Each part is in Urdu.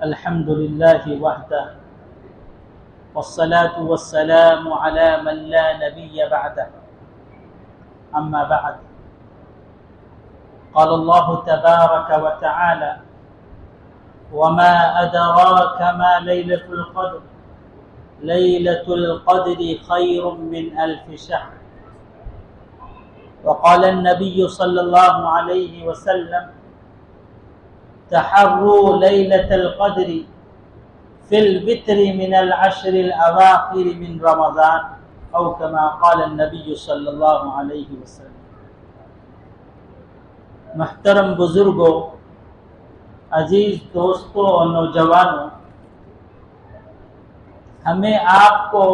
الحمد لله وحده والصلاة والسلام على من لا نبي بعده أما بعد قال الله تبارك وتعالى وما أدراك ما ليلة القدر ليلة القدر خير من ألف شهر وقال النبي صلى الله عليه وسلم تحروا ليلة القدر في الوتر من العشر الأواخر من رمضان أو كما قال النبي صلى الله عليه وسلم۔ محترم بزرگوں، عزیز دوستوں اور نوجوانوں، ہمیں آپ کو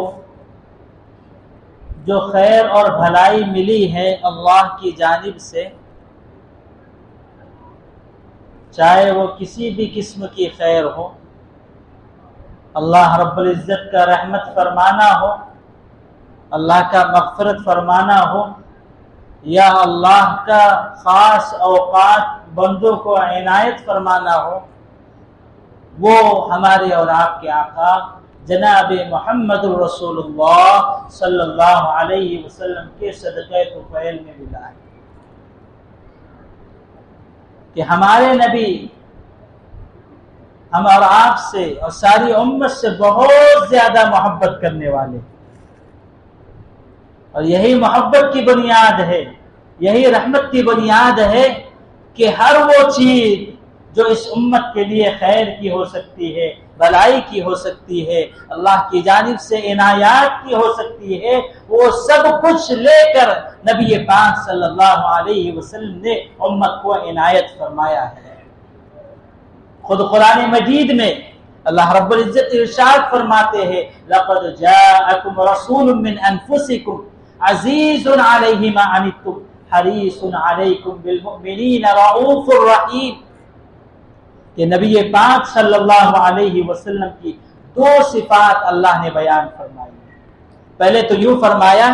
جو خیر اور بھلائی ملی ہے اللہ کی جانب سے، چاہے وہ کسی بھی قسم کی خیر ہو، اللہ رب العزت کا رحمت فرمانا ہو، اللہ کا مغفرت فرمانا ہو، یا اللہ کا خاص اوقات بندوں کو عنایت فرمانا ہو، وہ ہمارے اور آپ کے آقا جناب محمد رسول اللہ صلی اللہ علیہ وسلم کے صدقہ طفیل میں ملا ہے کہ ہمارے نبی ہم اور آپ سے اور ساری امت سے بہت زیادہ محبت کرنے والے، اور یہی محبت کی بنیاد ہے، یہی رحمت کی بنیاد ہے کہ ہر وہ چیز جو اس امت کے لیے خیر کی ہو سکتی ہے، بھلائی کی ہو سکتی ہے، اللہ کی جانب سے عنایات کی ہو سکتی ہے، وہ سب کچھ لے کر نبی پاک صلی اللہ علیہ وسلم نے امت کو عنایت فرمایا ہے۔ خود قرآن مجید میں اللہ رب العزت ارشاد فرماتے ہیں لَقَدْ جَاءَكُمْ رَسُولٌ مِّنْ أَنفُسِكُمْ عَزِيزٌ عَلَيْهِ مَا عَنِتُّمْ حَرِيصٌ عَلَيْكُمْ بِالْمُؤْمِنِينَ رَءُوفٌ رَحِيمٌ، کہ نبی پاک صلی اللہ علیہ وسلم کی دو صفات اللہ نے بیان فرمائی۔ پہلے تو یوں فرمایا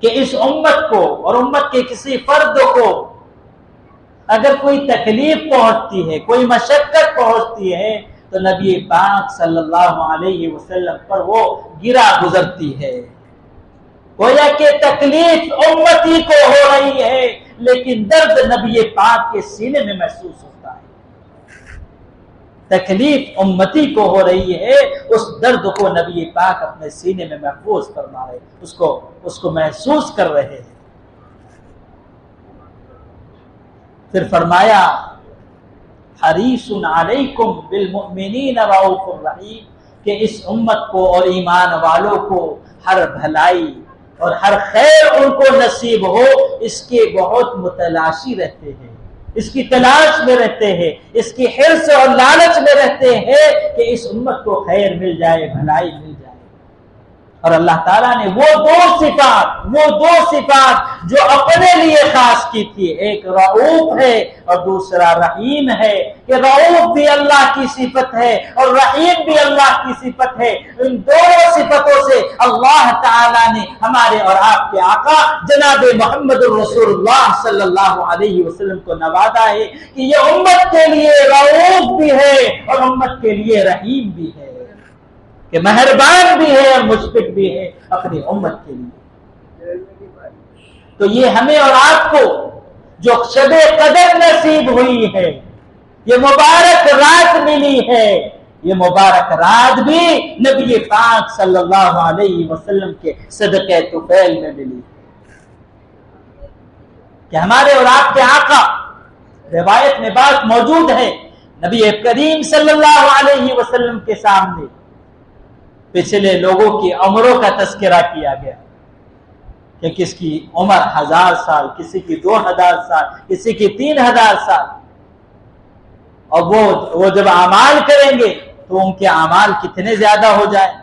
کہ اس امت کو اور امت کے کسی فرد کو اگر کوئی تکلیف پہنچتی ہے، کوئی مشقت پہنچتی ہے، تو نبی پاک صلی اللہ علیہ وسلم پر وہ گرا گزرتی ہے۔ گویا کہ تکلیف امتی کو ہو رہی ہے، لیکن درد نبی پاک کے سینے میں محسوس ہوتا ہے۔ تکلیف امتی کو ہو رہی ہے، اس درد کو نبی پاک اپنے سینے میں محفوظ فرما رہے، اس کو محسوس کر رہے ہیں۔ پھر فرمایا حریص علیکم بالمؤمنین رؤوف رحیم، کہ اس امت کو اور ایمان والوں کو ہر بھلائی اور ہر خیر ان کو نصیب ہو، اس کے بہت متلاشی رہتے ہیں، اس کی تلاش میں رہتے ہیں، اس کی حرص اور لالچ میں رہتے ہیں کہ اس امت کو خیر مل جائے، بھلائی مل جائے۔ اور اللہ تعالیٰ نے وہ دو صفات جو اپنے لیے خاص کی تھی، ایک رؤوف ہے اور دوسرا رحیم ہے، کہ رؤوف بھی اللہ کی صفت ہے اور رحیم بھی اللہ کی صفت ہے۔ ان دونوں صفتوں سے اللہ تعالیٰ نے ہمارے اور آپ کے آقا جناب محمد رسول اللہ صلی اللہ علیہ وسلم کو نوازا ہے کہ یہ امت کے لیے رؤوف بھی ہے اور امت کے لیے رحیم بھی ہے، کہ مہربان بھی ہے اور مشفق بھی ہے اپنی امت کے لیے۔ تو یہ ہمیں اور آپ کو جو شب قدر نصیب ہوئی ہے، یہ مبارک رات ملی ہے، یہ مبارک رات بھی نبی پاک صلی اللہ علیہ وسلم کے صدقہ طفیل میں ملی کہ ہمارے اور آپ کے آقا، روایت میں بات موجود ہے، نبی کریم صلی اللہ علیہ وسلم کے سامنے پچھلے لوگوں کی عمروں کا تذکرہ کیا گیا کہ کس کی عمر 1000 سال، کسی کی 2000 سال، کسی کی 3000 سال، اور وہ جب اعمال کریں گے تو ان کے اعمال کتنے زیادہ ہو جائیں۔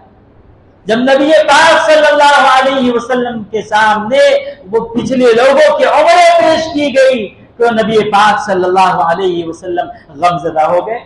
جب نبی پاک صلی اللہ علیہ وسلم کے سامنے وہ پچھلے لوگوں کی عمریں پیش کی گئی تو نبی پاک صلی اللہ علیہ وسلم غمزدہ ہو گئے۔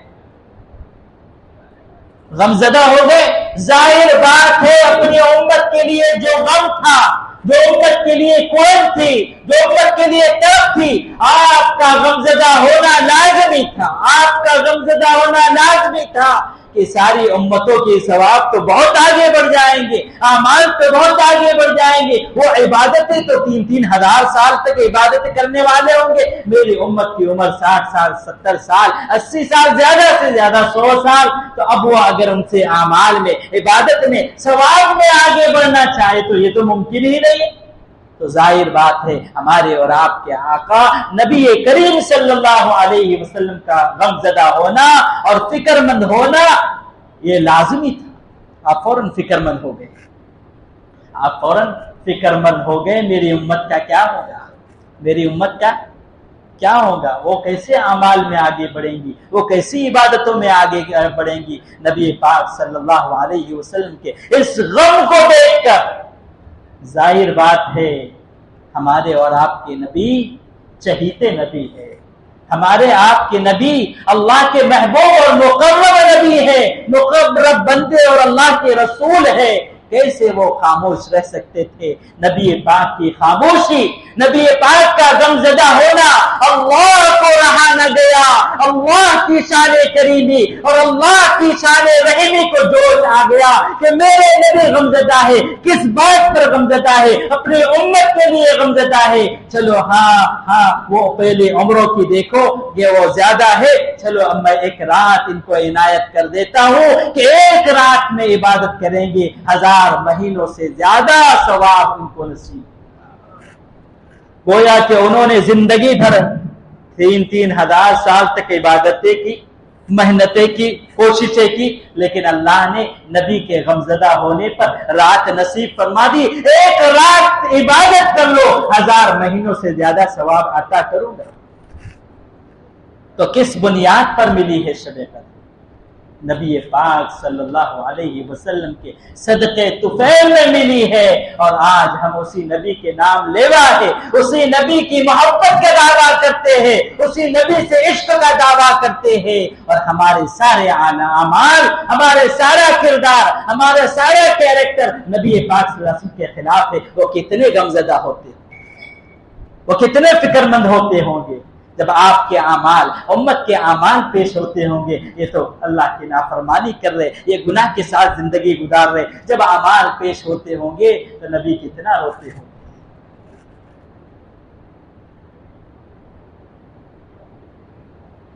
ظاہر بات ہے اپنی امت کے لیے جو غم تھا، جو امت کے لیے کوئل تھی، جو امت کے لیے طرف تھی، آپ کا غمزدہ ہونا لازمی تھا، آپ کا غمزدہ غمزدہ ہونا لازمی تھا کہ ساری امتوں کے ثواب تو بہت آگے بڑھ جائیں گے، اعمال تو بہت آگے بڑھ جائیں گے، وہ عبادتیں تو 3,000 سال تک عبادتیں کرنے والے ہوں گے، میری امت کی عمر 60 سال 70 سال 80 سال زیادہ سے زیادہ 100 سال، تو اب وہ اگر ان سے اعمال میں عبادت میں ثواب میں آگے بڑھنا چاہے تو یہ تو ممکن ہی نہیں ہے۔ تو ظاہر بات ہے ہمارے اور آپ کے آقا نبی کریم صلی اللہ علیہ وسلم کا غمزدہ ہونا اور فکر مند ہونا یہ لازمی تھا۔ آپ فوراً فکر مند ہو گئے، آپ فوراً فکر مند ہو گئے میری امت کا کیا ہوگا، میری امت کا کیا ہوگا، وہ کیسے اعمال میں آگے بڑھیں گی، وہ کیسی عبادتوں میں آگے بڑھیں گی۔ نبی پاک صلی اللہ علیہ وسلم کے اس غم کو دیکھ کر ظاہر بات ہے ہمارے اور آپ کے نبی چہیتے نبی ہے، ہمارے آپ کے نبی اللہ کے محبوب اور مقرب نبی ہے، مقرب بندے اور اللہ کے رسول ہے، کیسے وہ خاموش رہ سکتے تھے؟ نبی پاک کی خاموشی، نبی پاک کا غمزدہ ہونا اللہ کو رہا نہ گیا، اللہ کی شان کریمی اور اللہ کی شان رحیمی کو جوش آ گیا کہ میرے نبی غمزدہ ہے، کس بات پر غمزدہ ہے؟ اپنی امت کے لیے غمزدہ ہے۔ چلو ہاں وہ پہلے عمروں کی دیکھو یہ وہ زیادہ ہے، چلو اب میں ایک رات ان کو عنایت کر دیتا ہوں کہ ایک رات میں عبادت کریں گے 1000 مہینوں سے زیادہ ثواب ان کو نصیب۔ گویا کہ انہوں نے زندگی بھر 3,000 سال تک عبادتیں کی، محنتیں کی، کوششیں کی، لیکن اللہ نے نبی کے غمزدہ ہونے پر رات نصیب فرما دی، ایک رات عبادت کر لو 1000 مہینوں سے زیادہ ثواب عطا کروں گا۔ تو کس بنیاد پر ملی ہے شب قدر؟ نبی پاک صلی اللہ علیہ وسلم کے صدقے طفیل میں ملی ہے، اور آج ہم اسی نبی کے نام لیوا ہے، اسی نبی کی محبت کا دعویٰ کرتے ہیں، اسی نبی سے عشق کا دعویٰ کرتے ہیں، اور ہمارے سارے اعمال، ہمارے سارا کردار، ہمارا سارا کیریکٹر نبی پاک صلی اللہ علیہ وسلم کے خلاف ہے۔ وہ کتنے غمزدہ ہوتے، وہ کتنے فکر مند ہوتے ہوں گے جب آپ کے اعمال، امت کے اعمال پیش ہوتے ہوں گے۔ یہ تو اللہ کی نافرمانی کر رہے، یہ گناہ کے ساتھ زندگی گزار رہے، جب اعمال پیش ہوتے ہوں گے تو نبی کتنا روتے ہوں گے۔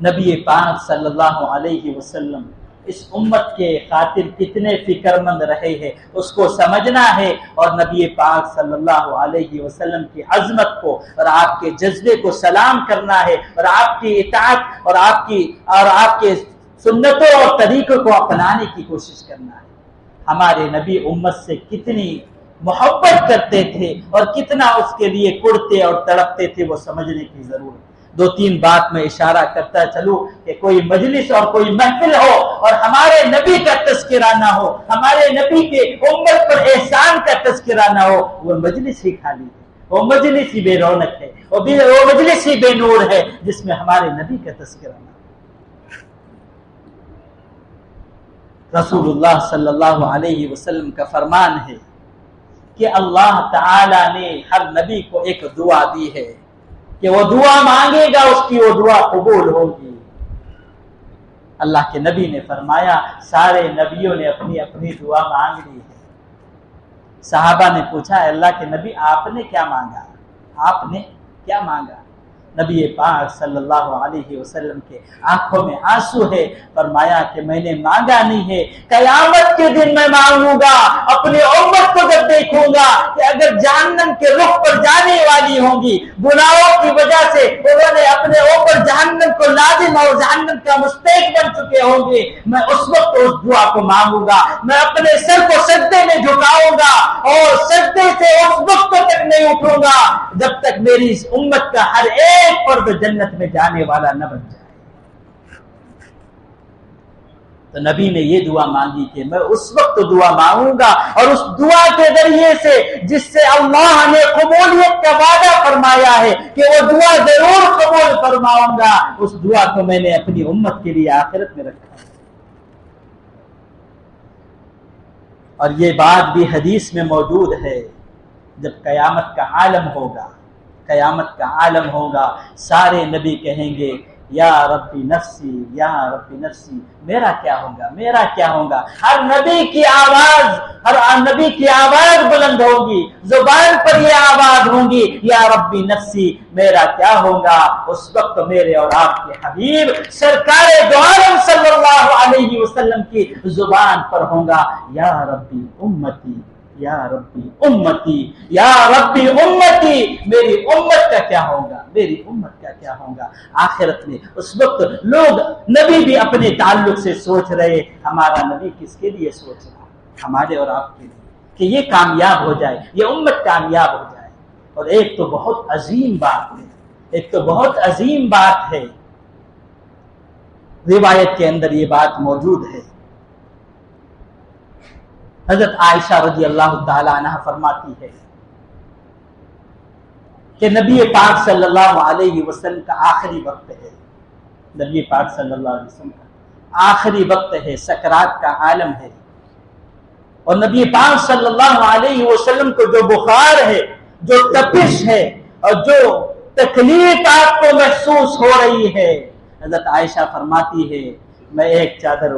نبی پاک صلی اللہ علیہ وسلم اس امت کے خاطر کتنے فکر مند رہے ہیں، اس کو سمجھنا ہے، اور نبی پاک صلی اللہ علیہ وسلم کی عظمت کو اور آپ کے جذبے کو سلام کرنا ہے، اور آپ کی اطاعت اور آپ کے سنتوں اور طریقوں کو اپنانے کی کوشش کرنا ہے۔ ہمارے نبی امت سے کتنی محبت کرتے تھے اور کتنا اس کے لیے کڑتے اور تڑپتے تھے، وہ سمجھنے کی ضرورت ہے۔ 2-3 بات میں اشارہ کرتا چلوں کہ کوئی مجلس اور کوئی محفل ہو اور ہمارے نبی کا تذکرہ نہ ہو، ہمارے نبی کے امت پر احسان کا تذکرہ نہ ہو، وہ مجلس ہی خالی ہے، وہ مجلس ہی بے رونق ہے، وہ مجلس ہی بے نور ہے جس میں ہمارے نبی کا تذکرہ نہ ہو۔ رسول اللہ صلی اللہ علیہ وسلم کا فرمان ہے کہ اللہ تعالی نے ہر نبی کو ایک دعا دی ہے کہ وہ دعا مانگے گا اس کی وہ دعا قبول ہوگی۔ اللہ کے نبی نے فرمایا سارے نبیوں نے اپنی اپنی دعا مانگ لی ہے۔ صحابہ نے پوچھا اللہ کے نبی آپ نے کیا مانگا، آپ نے کیا مانگا؟ نبی پاک صلی اللہ علیہ وسلم کے آنکھوں میں آنسو ہے، فرمایا کہ میں نے مانگا نہیں ہے، قیامت کے دن میں مانگوں گا، اپنی امت کو جب دیکھوں گا کہ اگر جہنم کے رخ پر جانے والی ہوں گی، گناہوں کی وجہ سے انہوں نے اپنے اوپر جہنم کو لازم اور جہنم کا مستحق بن چکے ہوں گے، میں اس وقت اس دعا کو مانگوں گا، میں اپنے سر کو سجدے میں جھکاؤں گا اور سجدے سے اس وقت تک نہیں اٹھوں گا جب تک میری اس امت کا ہر ایک فرد جنت میں جانے والا نہ بن جائے۔ تو نبی نے یہ دعا مانگی کہ میں اس وقت دعا مانگوں گا، اور اس دعا کے ذریعے سے جس سے اللہ نے قبولیت کا وعدہ فرمایا ہے کہ وہ دعا ضرور قبول فرماؤں گا، اس دعا کو میں نے اپنی امت کے لیے آخرت میں رکھا ہے۔ اور یہ بات بھی حدیث میں موجود ہے، جب قیامت کا عالم ہوگا، قیامت کا عالم ہوگا، سارے نبی کہیں گے یا ربی نفسی یا ربی نفسی، میرا کیا ہوگا، میرا کیا ہوگا۔ ہر نبی کی آواز بلند ہوگی، زبان پر یہ آواز ہوگی، یا ربی نفسی، میرا کیا ہوگا۔ اس وقت میرے اور آپ کے حبیب سرکار دو عالم صلی اللہ علیہ وسلم کی زبان پر ہوگا، یا ربی امتی یا ربی امتی یا ربی امتی، میری امت کا کیا ہوگا، میری امت کا کیا ہوگا۔ آخرت میں اس وقت لوگ، نبی بھی اپنے تعلق سے سوچ رہے، ہمارا نبی کس کے لیے سوچ رہا، ہمارے اور آپ کے لیے، کہ یہ کامیاب ہو جائے، یہ امت کامیاب ہو جائے۔ اور ایک تو بہت عظیم بات ہے، ایک تو بہت عظیم بات ہے، روایت کے اندر یہ بات موجود ہے۔ حضرت عائشہ رضی اللہ تعالی عنہ فرماتی ہے کہ نبی پاک صلی اللہ علیہ وسلم کا آخری وقت ہے، نبی پاک صلی اللہ علیہ وسلم کا آخری وقت ہے، سکرات کا عالم ہے، اور نبی پاک صلی اللہ علیہ وسلم کو جو بخار ہے، جو تپش ہے، اور جو تکلیف آپ کو محسوس ہو رہی ہے، حضرت عائشہ فرماتی ہے میں ایک چادر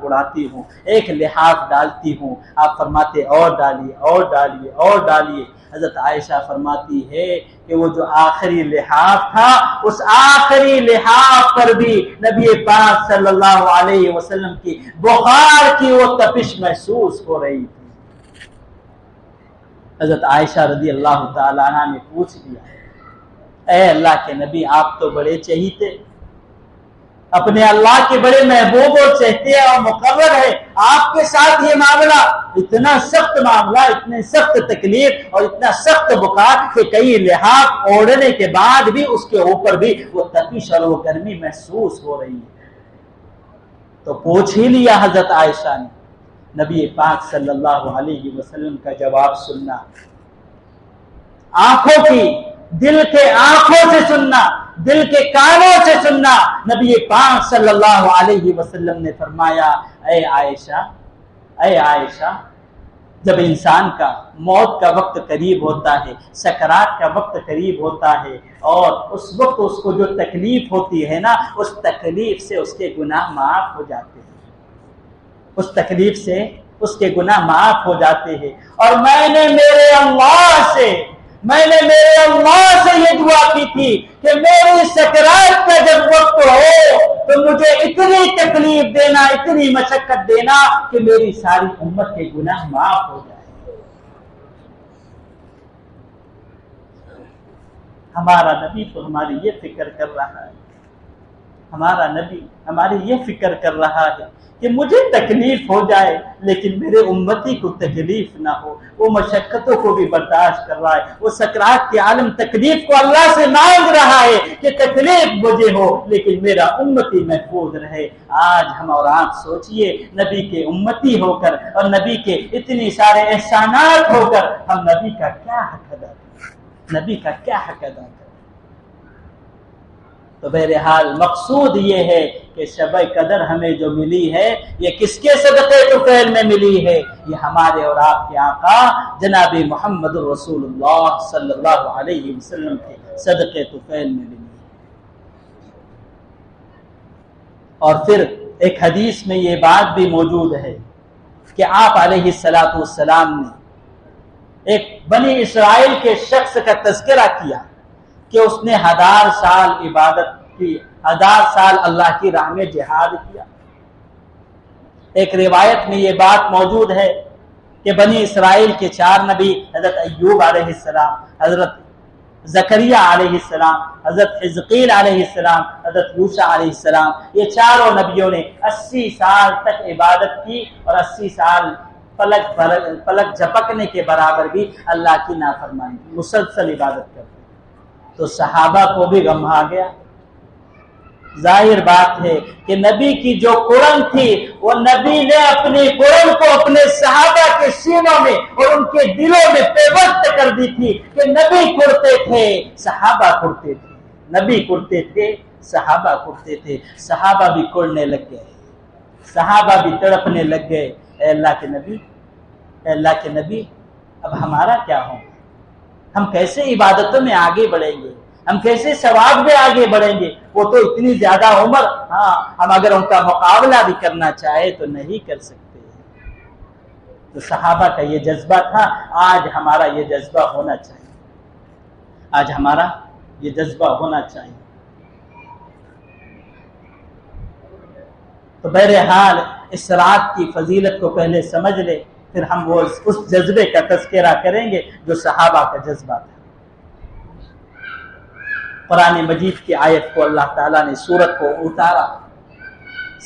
اڑاتی ہوں، ایک لحاف ڈالتی ہوں، آپ فرماتے اور ڈالیے اور ڈالیے اور ڈالیے۔ حضرت عائشہ فرماتی ہے کہ وہ جو آخری لحاف تھا، اس آخری لحاف پر بھی نبی پاک صلی اللہ علیہ وسلم کی بخار کی وہ تپش محسوس ہو رہی تھی۔ حضرت عائشہ رضی اللہ تعالیٰ عنہ نے پوچھ لیا، اے اللہ کے نبی، آپ تو بڑے چہیتے، اپنے اللہ کے بڑے محبوب اور چہتے اور مقرر ہے، آپ کے ساتھ یہ معاملہ، اتنا سخت معاملہ، اتنے سخت تکلیف اور اتنا سخت بخار کہ کئی لحاف اوڑھنے کے بعد بھی اس کے اوپر بھی وہ تپش اور وہ گرمی محسوس ہو رہی ہے۔ تو پوچھ ہی لیا حضرت عائشہ نے، نبی پاک صلی اللہ علیہ وسلم کا جواب سننا، آنکھوں کی، دل کے آنکھوں سے سننا، دل کے کانوں سے سننا۔ نبی پاک صلی اللہ علیہ وسلم نے فرمایا، اے عائشہ، اے عائشہ، جب انسان کا موت کا وقت قریب ہوتا ہے، سکرات کا وقت قریب ہوتا ہے، اور اس وقت اس کو جو تکلیف ہوتی ہے نا، اس تکلیف سے اس کے گناہ معاف ہو جاتے ہیں، اس تکلیف سے اس کے گناہ معاف ہو جاتے ہیں۔ اور میں نے میرے اللہ سے یہ دعا کی تھی کہ میری سکرات کا جب وقت ہو تو مجھے اتنی تکلیف دینا، اتنی مشقت دینا کہ میری ساری امت کے گناہ معاف ہو جائے۔ ہمارا نبی تو ہماری یہ فکر کر رہا ہے، ہمارا نبی ہماری یہ فکر کر رہا ہے کہ مجھے تکلیف ہو جائے لیکن میرے امتی کو تکلیف نہ ہو۔ وہ مشقتوں کو بھی برداشت کر رہا ہے، وہ سکرات کے عالم تکلیف کو اللہ سے مانگ رہا ہے کہ تکلیف مجھے ہو لیکن میرا امتی محفوظ رہے۔ آج ہم اور آپ سوچئے، نبی کے امتی ہو کر اور نبی کے اتنی سارے احسانات ہو کر ہم نبی کا کیا حق ادا کریں، نبی کا کیا حق ادا کریں۔ تو بہرحال مقصود یہ ہے کہ شب قدر ہمیں جو ملی ہے یہ کس کے صدقے طفیل میں ملی ہے؟ یہ ہمارے اور آپ کے آقا جناب محمد رسول اللہ صلی اللہ علیہ وسلم کے صدقے طفیل میں ملی ہے۔ اور پھر ایک حدیث میں یہ بات بھی موجود ہے کہ آپ علیہ السلام نے ایک بنی اسرائیل کے شخص کا تذکرہ کیا کہ اس نے 1000 سال عبادت کی، 1000 سال اللہ کی راہ میں جہاد کیا۔ ایک روایت میں یہ بات موجود ہے کہ بنی اسرائیل کے 4 نبی، حضرت ایوب علیہ السلام، حضرت زکریا علیہ السلام، حضرت حزقیل علیہ السلام، حضرت موسیٰ علیہ السلام، یہ چاروں نبیوں نے 80 سال تک عبادت کی، اور 80 سال پلک جھپکنے کے برابر بھی اللہ کی نافرمانی، مسلسل عبادت کرتے۔ تو صحابہ کو بھی غم آ گیا۔ ظاہر بات ہے کہ نبی کی جو قرن تھی، وہ نبی نے اپنی قرن کو اپنے صحابہ کے سینوں میں اور ان کے دلوں میں پیوست کر دی تھی کہ نبی کرتے تھے، صحابہ کرتے تھے، نبی کرتے تھے، صحابہ کرتے تھے۔ صحابہ بھی کرنے لگ گئے، صحابہ بھی تڑپنے لگ گئے، اے اللہ کے نبی، اے اللہ کے نبی، اب ہمارا کیا ہوگا؟ ہم کیسے عبادتوں میں آگے بڑھیں گے؟ ہم کیسے ثواب میں آگے بڑھیں گے؟ وہ تو اتنی زیادہ عمر، ہاں ہم اگر ان کا مقابلہ بھی کرنا چاہے تو نہیں کر سکتے۔ تو صحابہ کا یہ جذبہ تھا، آج ہمارا یہ جذبہ ہونا چاہیے، آج ہمارا یہ جذبہ ہونا چاہیے۔ تو بہرحال اس رات کی فضیلت کو پہلے سمجھ لے، پھر ہم وہ اس جذبے کا تذکرہ کریں گے جو صحابہ کا جذبہ تھا۔ قرآن مجید کی آیت کو اللہ تعالیٰ نے سورت کو اتارا،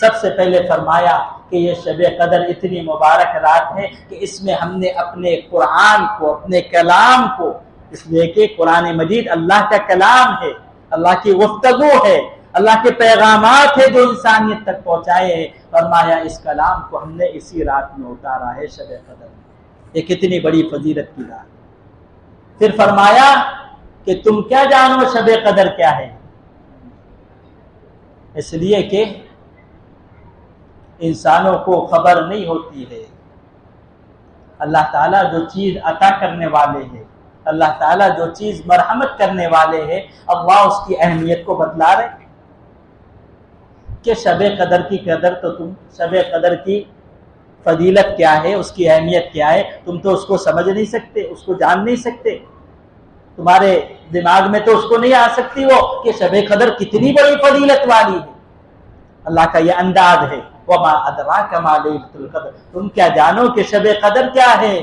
سب سے پہلے فرمایا کہ یہ شب قدر اتنی مبارک رات ہے کہ اس میں ہم نے اپنے قرآن کو، اپنے کلام کو، اس لیے کہ قرآن مجید اللہ کا کلام ہے، اللہ کی گفتگو ہے، اللہ کے پیغامات ہے جو انسانیت تک پہنچائے ہیں۔ فرمایا اس کلام کو ہم نے اسی رات میں اتارا ہے، شب قدر میں۔ یہ کتنی بڑی فضیلت کی رات۔ پھر فرمایا کہ تم کیا جانو شب قدر کیا ہے؟ اس لیے کہ انسانوں کو خبر نہیں ہوتی ہے۔ اللہ تعالیٰ جو چیز عطا کرنے والے ہیں، اللہ تعالیٰ جو چیز مرحمت کرنے والے ہیں، اللہ اس کی اہمیت کو بتلا رہے کہ شب قدر کی قدر تو تم، شب قدر کی فضیلت کیا ہے، اس کی اہمیت کیا ہے، تم تو اس کو سمجھ نہیں سکتے، اس کو جان نہیں سکتے، تمہارے دماغ میں تو اس کو نہیں آ سکتی وہ کہ شب قدر کتنی بڑی فضیلت والی ہے۔ اللہ کا یہ انداز ہے، وما ادراک ما لیلۃ القدر، تم کیا جانو کہ شب قدر کیا ہے؟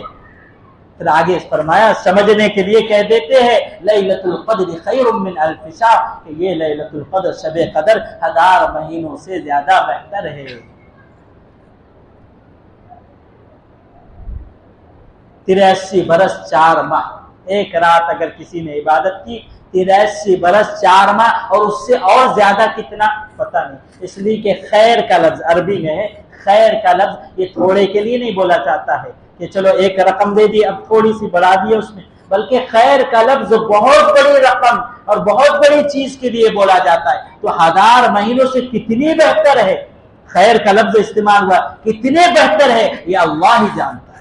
پھر آگے فرمایا سمجھنے کے لیے کہہ دیتے ہیں لیلۃ القدر خیر من الف شہر، کہ یہ لیلۃ القدر، شب قدر 1000 مہینوں سے زیادہ بہتر ہے۔ 83 برس 4 ماہ، ایک رات اگر کسی نے عبادت کی 83 برس 4 ماہ، اور اس سے اور زیادہ کتنا پتہ نہیں، اس لیے کہ خیر کا لفظ عربی میں ہے، خیر کا لفظ یہ تھوڑے کے لیے نہیں بولا جاتا ہے کہ چلو ایک رقم دے دی اب تھوڑی سی بڑھا دی اس میں، بلکہ خیر کا لفظ بہت بڑی رقم اور بہت بڑی چیز کے لیے بولا جاتا ہے۔ تو 1000 مہینوں سے کتنی بہتر ہے، خیر کا لفظ استعمال ہوا، کتنے بہتر ہے یہ اللہ ہی جانتا ہے،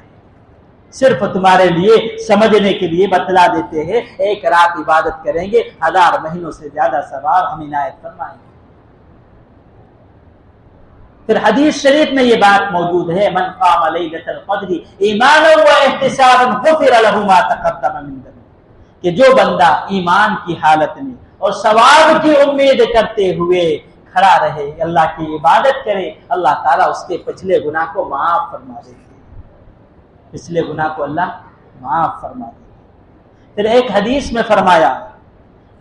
صرف تمہارے لیے سمجھنے کے لیے بتلا دیتے ہیں۔ ایک رات عبادت کریں گے 1000 مہینوں سے زیادہ ثواب ہم عنایت فرمائیں گے۔ پھر حدیث شریف میں یہ بات موجود ہے، من قام لیلۃ القدر ایمانا و احتسابا غفر له ما تقدم من ذنبه، کہ جو بندہ ایمان کی حالت میں اور ثواب کی امید کرتے ہوئے کھڑا رہے، اللہ کی عبادت کرے، اللہ تعالیٰ اس کے پچھلے گناہ کو معاف فرما دے گا، پچھلے گناہ کو اللہ معاف فرما دے گا۔ پھر ایک حدیث میں فرمایا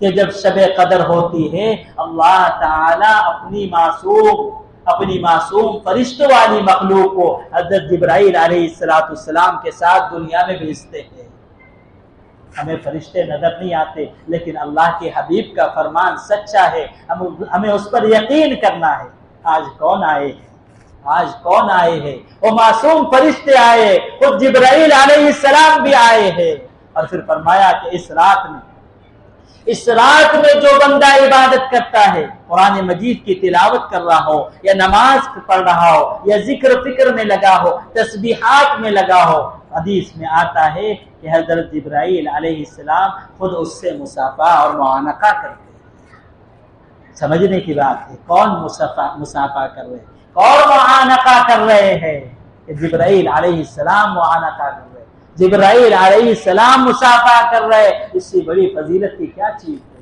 کہ جب شب قدر ہوتی ہے اللہ تعالیٰ اپنی معصوم فرشتوں والی مخلوق کو حضرت جبرائیل علیہ السلام کے ساتھ دنیا میں بھیجتے ہیں۔ ہمیں فرشتے نظر نہیں آتے، لیکن اللہ کے حبیب کا فرمان سچا ہے، ہمیں اس پر یقین کرنا ہے۔ آج کون آئے ہیں؟ آج کون آئے ہیں؟ وہ معصوم فرشتے آئے، خود جبرائیل علیہ السلام بھی آئے ہیں۔ اور پھر فرمایا کہ اس رات میں جو بندہ عبادت کرتا ہے، قرآن مجید کی تلاوت کر رہا ہو یا نماز پڑھ رہا ہو یا ذکر فکر میں لگا ہو، تسبیحات میں لگا ہو، حدیث میں آتا ہے کہ حضرت جبرائیل علیہ السلام خود اس سے مصافحہ اور معانقہ کرتے ہیں۔ سمجھنے کی بات ہے، کون مصافحہ کر رہے ہیں، کون معانقہ کر رہے ہیں؟ کہ جبرائیل علیہ السلام معانقہ کر رہے ہیں، جبرائیل علیہ السلام مصافحہ کر رہے، اس سے بڑی فضیلت کی کیا چیز ہے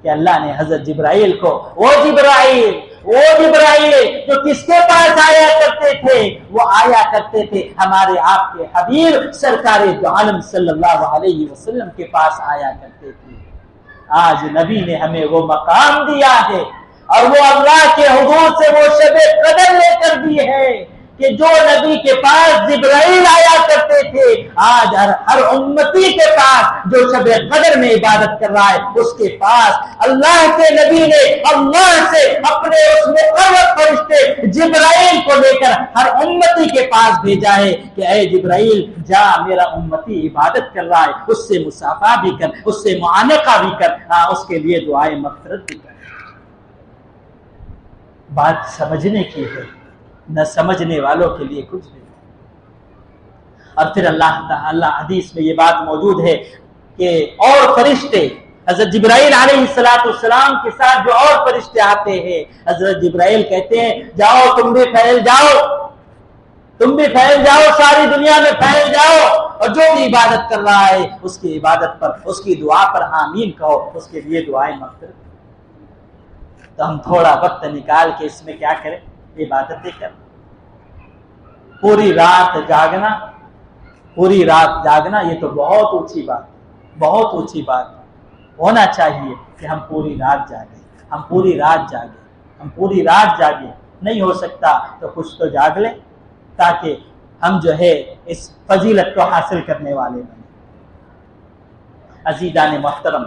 کہ اللہ نے حضرت جبرائیل کو، وہ جبرائیل جو کس کے پاس آیا کرتے تھے؟ وہ آیا کرتے تھے ہمارے آپ کے حبیب سرکار دو عالم صلی اللہ علیہ وسلم کے پاس آیا کرتے تھے۔ آج نبی نے ہمیں وہ مقام دیا ہے اور وہ اللہ کے حضور سے وہ شب قدر لے کر دی ہے کہ جو نبی کے پاس جبرائیل آیا کرتے تھے، آج ہر امتی کے پاس جو شب قدر میں عبادت کر رہا ہے، اس کے پاس اللہ کے نبی نے اللہ سے اپنے اس مقرب فرشتے جبرائیل کو لے کر ہر امتی کے پاس بھیجا ہے کہ اے جبرائیل جا، میرا امتی عبادت کر رہا ہے، اس سے مصافحہ بھی کر، اس سے معانقہ بھی کر، اس کے لیے دعائے مغفرت بھی کر۔ بات سمجھنے کی ہے، نہ سمجھنے والوں کے لیے کچھ نہیں۔ اور پھر اللہ تعالی حدیث میں یہ بات موجود ہے کہ اور فرشتے حضرت جبرائیل علیہ السلام کے ساتھ جو اور فرشتے آتے ہیں، حضرت جبرائیل کہتے ہیں جاؤ تم بھی پھیل جاؤ، تم بھی پھیل جاؤ، ساری دنیا میں پھیل جاؤ، اور جو بھی عبادت کر رہا ہے اس کی عبادت پر، اس کی دعا پر آمین کہو، اس کے لیے دعائیں مغفرت۔ تو ہم تھوڑا وقت نکال کے اس میں کیا کریں؟ عبادتیں کریں۔ پوری رات جاگنا، پوری رات جاگنا یہ تو بہت اونچی بات، بہت اونچی بات ہونا چاہیے کہ ہم پوری رات جاگیں، ہم پوری رات جاگیں، ہم پوری رات جاگیں۔ نہیں ہو سکتا تو کچھ تو جاگ لیں تاکہ ہم جو ہے اس فضیلت کو حاصل کرنے والے بنیں۔ عزیزان محترم،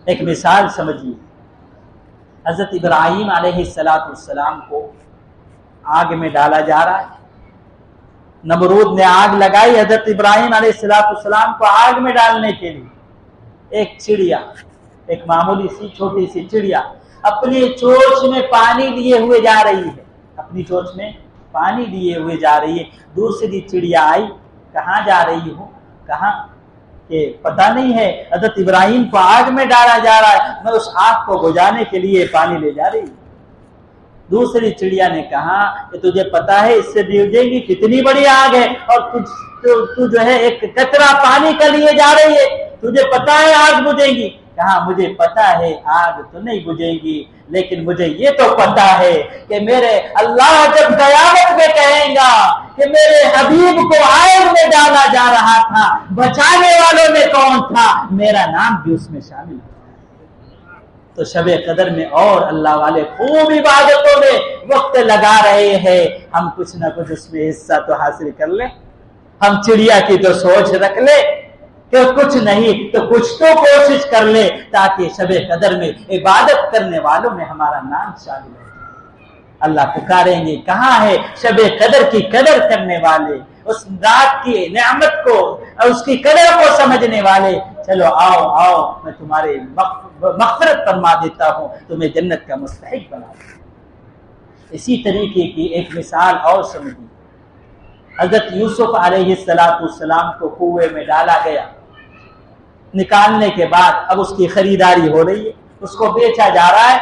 ایک مثال سمجھیے، حضرت ابراہیم علیہ السلام کو آگ میں ڈالا جا رہا ہے، نمرود نے آگ لگائی حضرت ابراہیم علیہ السلام کو آگ میں ڈالنے کے لیے۔ ایک چڑیا، ایک معمولی سی چھوٹی سی چڑیا اپنی چونچ میں پانی لیے ہوئے جا رہی ہے، اپنی چونچ میں پانی لیے ہوئے جا رہی ہے۔ دوسری چڑیا آئی، کہاں جا رہی ہو؟ کہاں کہ پتہ نہیں ہے، حضرت ابراہیم کو آگ میں ڈالا جا رہا ہے، میں اس آگ کو بجھانے کے لیے پانی لے جا رہی ہوں۔ دوسری چڑیا نے کہا کہ تجھے پتا ہے اس سے بجھے گی کتنی بڑی آگ ہے، اور تو جو ہے ایک قطرہ پانی کا لیے جا رہی ہے، تجھے پتا ہے آگ بجھے گی؟ کہا مجھے پتا ہے آگ تو نہیں بجھے گی، لیکن مجھے یہ تو پتا ہے کہ میرے اللہ جب قیامت میں کہیں گا کہ میرے حبیب کو آگ میں ڈالا جا رہا تھا، بچانے والوں میں کون تھا؟ میرا نام بھی اس میں شامل ہے۔ تو شب قدر میں اور اللہ والے خوب عبادتوں میں وقت لگا رہے ہیں، ہم کچھ نہ کچھ اس میں حصہ تو حاصل کر لیں۔ ہم چڑیا کی تو سوچ رکھ لیں کہ کچھ نہیں تو کچھ تو کوشش کر لے تاکہ شب قدر میں عبادت کرنے والوں میں ہمارا نام شامل ہو جائے۔ اللہ پکاریں گے کہاں ہے شب قدر کی قدر کرنے والے، اس رات کی نعمت کو اور اس کی قدر کو سمجھنے والے؟ چلو آؤ آؤ، میں تمہارے مغفرت فرما دیتا ہوں، تمہیں جنت کا مستحق بنا دوں۔ اسی طریقے کی ایک مثال اور سمجھیں، حضرت یوسف علیہ السلام کو کنویں میں ڈالا گیا، نکالنے کے بعد اب اس کی خریداری ہو رہی ہے، اس کو بیچا جا رہا ہے۔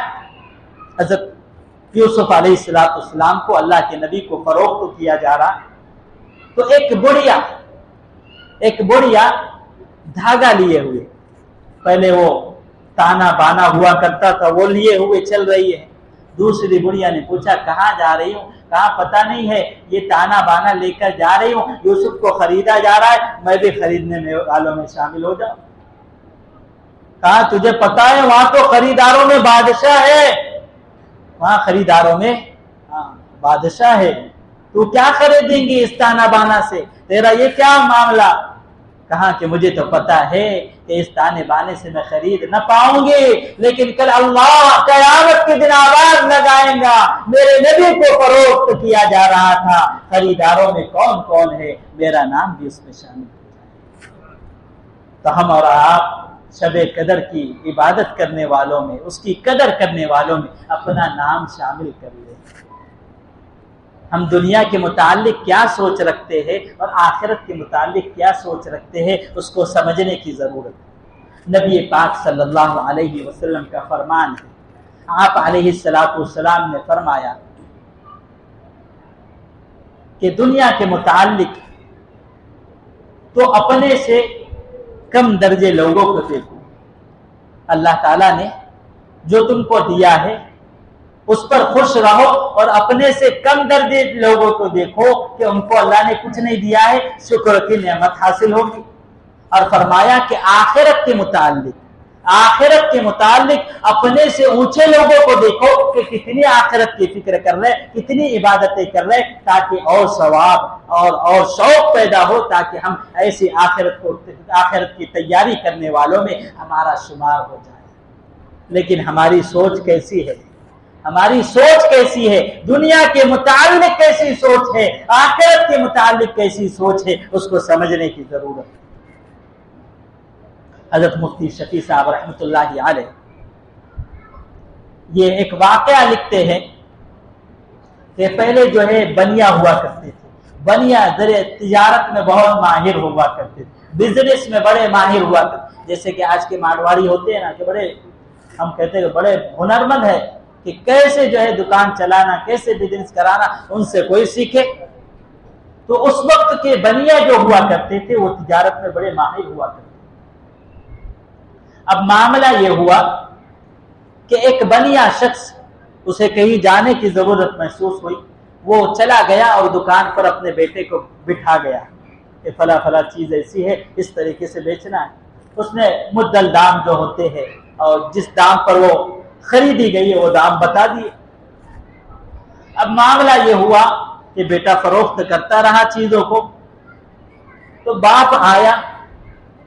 حضرت یوسف علیہ السلام کو اللہ کے نبی کو فروخت کیا جا رہا ہے، تو ایک بڑھیا دھاگا لیے ہوئے، پہلے وہ تانا بانا ہوا کرتا تھا وہ لیے ہوئے چل رہی ہے۔ دوسری بڑھیا نے پوچھا کہاں جا رہی ہوں؟ کہا پتہ نہیں ہے، یہ تانا بانا لے کر جا رہی ہوں، یوسف کو خریدا جا رہا ہے، میں بھی خریدنے والوں میں شامل ہو جاؤں۔ کہا تجھے پتا ہے وہاں تو خریداروں میں بادشاہ ہے، وہاں خریداروں میں بادشاہ ہے، تو کیا خریدیں گی اس تانا بانا سے؟ تیرا یہ کیا معاملہ؟ کہا کہ مجھے تو پتا ہے کہ اس تانے بانے سے میں خرید نہ پاؤں گی، لیکن کل اللہ قیامت کے دن آواز لگائیں گا میرے نبی کو فروخت کیا جا رہا تھا، خریداروں میں کون کون ہے؟ میرا نام بھی اس میں شامل ہے۔ تو ہم اور آپ شب قدر کی عبادت کرنے والوں میں، اس کی قدر کرنے والوں میں اپنا نام شامل کر لیں۔ ہم دنیا کے متعلق کیا سوچ رکھتے ہیں اور آخرت کے متعلق کیا سوچ رکھتے ہیں، اس کو سمجھنے کی ضرورت ہے۔ نبی پاک صلی اللہ علیہ وسلم کا فرمان ہے، آپ علیہ السلام نے فرمایا کہ دنیا کے متعلق تو اپنے سے کم درجے لوگوں کو دیکھو، اللہ تعالیٰ نے جو تم کو دیا ہے اس پر خوش رہو، اور اپنے سے کم درجے لوگوں کو دیکھو کہ ان کو اللہ نے کچھ نہیں دیا ہے، شکر کی نعمت حاصل ہوگی۔ اور فرمایا کہ آخرت کے متعلق اپنے سے اونچے لوگوں کو دیکھو کہ کتنی آخرت کی فکر کر رہے، کتنی عبادتیں کر رہے، تاکہ اور ثواب اور شوق پیدا ہو، تاکہ ہم ایسی آخرت کی تیاری کرنے والوں میں ہمارا شمار ہو جائے۔ لیکن ہماری سوچ کیسی ہے؟ ہماری سوچ کیسی ہے؟ دنیا کے متعلق کیسی سوچ ہے؟ آخرت کے متعلق کیسی سوچ ہے؟ اس کو سمجھنے کی ضرورت ہے۔ حضرت مفتی شفیع صاحب رحمۃ اللہ علیہ یہ ایک واقعہ لکھتے ہیں کہ پہلے جو ہے بنیا ہوا کرتے تھے، بنیا تجارت میں بہت ماہر ہوا کرتے تھے، بزنس میں بڑے ماہر ہوا کرتے، جیسے کہ آج کے مارواڑی ہوتے ہیں نا کہ بڑے، ہم کہتے ہیں کہ بڑے ہنرمند ہے کہ کیسے جو ہے دکان چلانا، کیسے بزنس کرانا، ان سے کوئی سیکھے۔ تو اس وقت کے بنیا جو ہوا کرتے تھے وہ تجارت میں بڑے ماہر ہوا کرتے تھے۔ اب معاملہ یہ ہوا کہ ایک بنیا شخص، اسے کہیں جانے کی ضرورت محسوس ہوئی، وہ چلا گیا اور دکان پر اپنے بیٹے کو بٹھا گیا کہ فلاں فلاں چیز ایسی ہے، اس طریقے سے بیچنا ہے۔ اس نے مدل دام جو ہوتے ہیں اور جس دام پر وہ خریدی گئی ہے وہ دام بتا دیے۔ اب معاملہ یہ ہوا کہ بیٹا فروخت کرتا رہا چیزوں کو، تو باپ آیا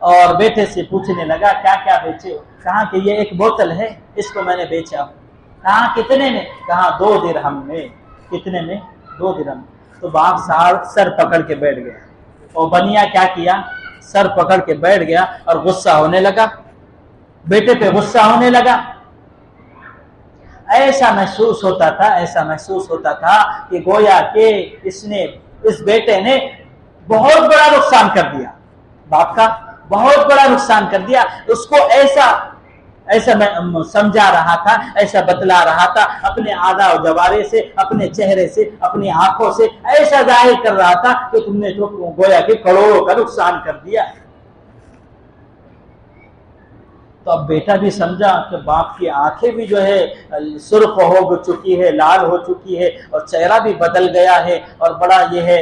اور بیٹے سے پوچھنے لگا کیا کیا بیچے ہو؟ کہا کہ یہ ایک بوتل ہے، اس کو میں نے بیچا۔ کہا کتنے میں؟ کہا 2 درہم میں۔ کتنے میں؟ 2 درہم۔ تو باپ صاحب سر پکڑ کے بیٹھ گیا، اور بنیا کیا کیا؟ سر پکڑ کے بیٹھ گیا اور غصہ ہونے لگا، بیٹے پہ غصہ ہونے لگا۔ ایسا محسوس ہوتا تھا کہ گویا کہ اس بیٹے نے بہت بڑا نقصان کر دیا، باپ کا بہت بڑا نقصان کر دیا۔ اس کو ایسا سمجھا رہا تھا، ایسا بتلا رہا تھا، اپنے اعضاء و جوارح سے، اپنے چہرے سے، اپنی آنکھوں سے ایسا ظاہر کر رہا تھا کہ تم نے تو گویا کہ کروڑوں کا نقصان کر دیا۔ تو اب بیٹا بھی سمجھا کہ باپ کی آنکھیں بھی جو ہے سرخ ہو چکی ہے، لال ہو چکی ہے، اور چہرہ بھی بدل گیا ہے، اور بڑا یہ ہے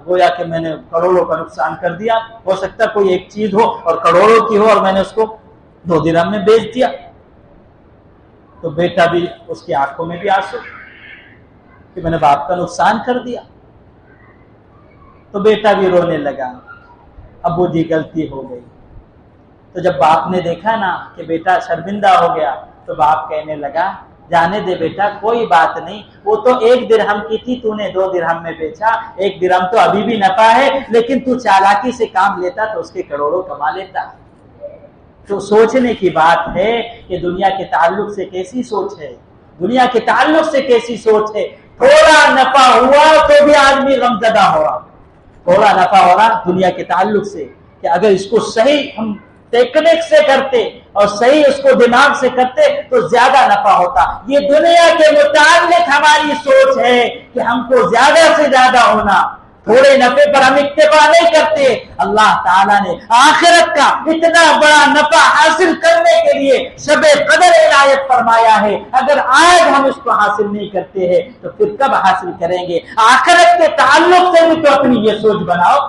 گویا کہ میں نے کروڑوں کا نقصان کر دیا۔ ہو سکتا کوئی ایک چیز ہو اور کروڑوں کی ہو اور میں نے اس کو 2 درہم میں بیچ دیا۔ تو بیٹا بھی، اس کی آنکھوں میں بھی آنسو کہ میں نے باپ کا نقصان کر دیا۔ تو بیٹا بھی رونے لگا، ابو جی غلطی ہو گئی۔ تو جب باپ نے دیکھا نا کہ بیٹا شرمندہ ہو گیا تو باپ کہنے لگا جانے دے بیٹا، کوئی بات نہیں، وہ تو 1 درہم کی تھی، تو نے 2 درہم میں بیچا، 1 درہم تو ابھی بھی نفع ہے، لیکن تو چالاکی سے کام لیتا تو اس کے کروڑوں کما لیتا۔ تو سوچنے کی بات ہے کہ دنیا کے تعلق سے کیسی سوچ ہے، دنیا کے تعلق سے کیسی سوچ ہے۔ تھوڑا نفع ہوا تو بھی آدمی غمزدہ ہو رہا، تھوڑا نفع ہو رہا دنیا کے تعلق سے، کہ اگر اس کو صحیح ہم ٹیکنک سے کرتے اور صحیح اس کو دماغ سے کرتے تو زیادہ نفع ہوتا۔ یہ دنیا کے متعلق ہماری سوچ ہے کہ ہم کو زیادہ سے زیادہ ہونا، تھوڑے نفع پر ہم اکتفا نہیں کرتے۔ اللہ تعالیٰ نے آخرت کا اتنا بڑا نفع حاصل کرنے کے لیے شب قدر عنایت فرمایا ہے، اگر آج ہم اس کو حاصل نہیں کرتے ہیں تو پھر کب حاصل کریں گے؟ آخرت کے تعلق سے بھی تو اپنی یہ سوچ بناؤ،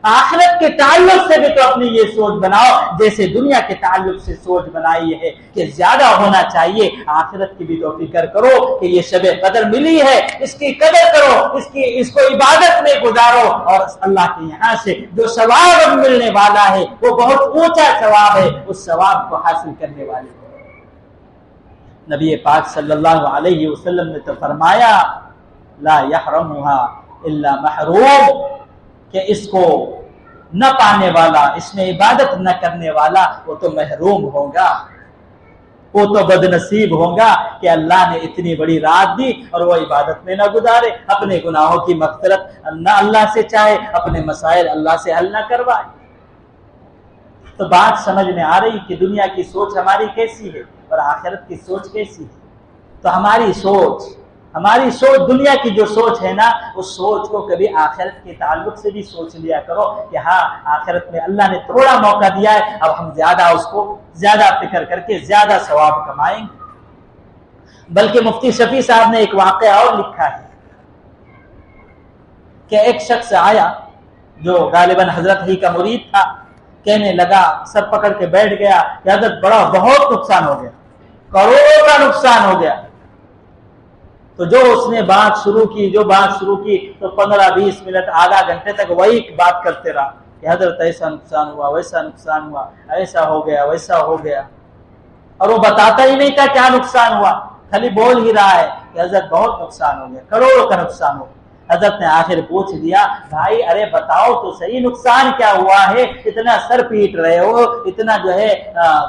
آخرت کے تعلق سے بھی تو اپنی یہ سوچ بناؤ جیسے دنیا کے تعلق سے سوچ بنائی ہے کہ زیادہ ہونا چاہیے۔ آخرت کی بھی تو فکر کرو کہ یہ شب قدر ملی ہے، اس کی قدر کرو، اس کو عبادت میں گزارو، اور اللہ کے یہاں سے جو ثواب ملنے والا ہے وہ بہت اونچا ثواب ہے، اس ثواب کو حاصل کرنے والے نبی پاک صلی اللہ علیہ وسلم نے تو فرمایا لا یحرمها الا محروم، کہ اس کو نہ پانے والا، اس میں عبادت نہ کرنے والا وہ تو محروم ہوگا، وہ تو بد نصیب ہوگا کہ اللہ نے اتنی بڑی رات دی اور وہ عبادت میں نہ گزارے، اپنے گناہوں کی مغفرت نہ اللہ سے چاہے، اپنے مسائل اللہ سے حل نہ کروائے۔ تو بات سمجھ میں آ رہی کہ دنیا کی سوچ ہماری کیسی ہے اور آخرت کی سوچ کیسی ہے۔ تو ہماری سوچ دنیا کی جو سوچ ہے نا، اس سوچ کو کبھی آخرت کے تعلق سے بھی سوچ لیا کرو کہ ہاں آخرت میں اللہ نے تھوڑا موقع دیا ہے، اب ہم زیادہ اس کو زیادہ فکر کر کے زیادہ ثواب کمائیں گے۔ بلکہ مفتی شفیع صاحب نے ایک واقعہ اور لکھا ہے کہ ایک شخص آیا جو غالباً حضرت ہی کا مرید تھا، کہنے لگا، سر پکڑ کے بیٹھ گیا کہ حضرت بہت نقصان ہو گیا، کروڑوں کا نقصان ہو گیا۔ تو جو اس نے بات شروع کی تو 15-20 منٹ آدھا گھنٹے تک وہی بات کرتے رہا کہ حضرت ایسا نقصان ہوا، ویسا نقصان ہوا، ایسا ہو گیا، ویسا ہو گیا، اور وہ بتاتا ہی نہیں تھا کیا نقصان ہوا، خالی بول ہی رہا ہے کہ حضرت بہت نقصان ہو گیا، کروڑوں کا نقصان ہو گیا۔ حضرت نے آخر پوچھ دیا، بھائی ارے بتاؤ تو صحیح نقصان کیا ہوا ہے، اتنا سر پیٹ رہے ہو، اتنا جو ہے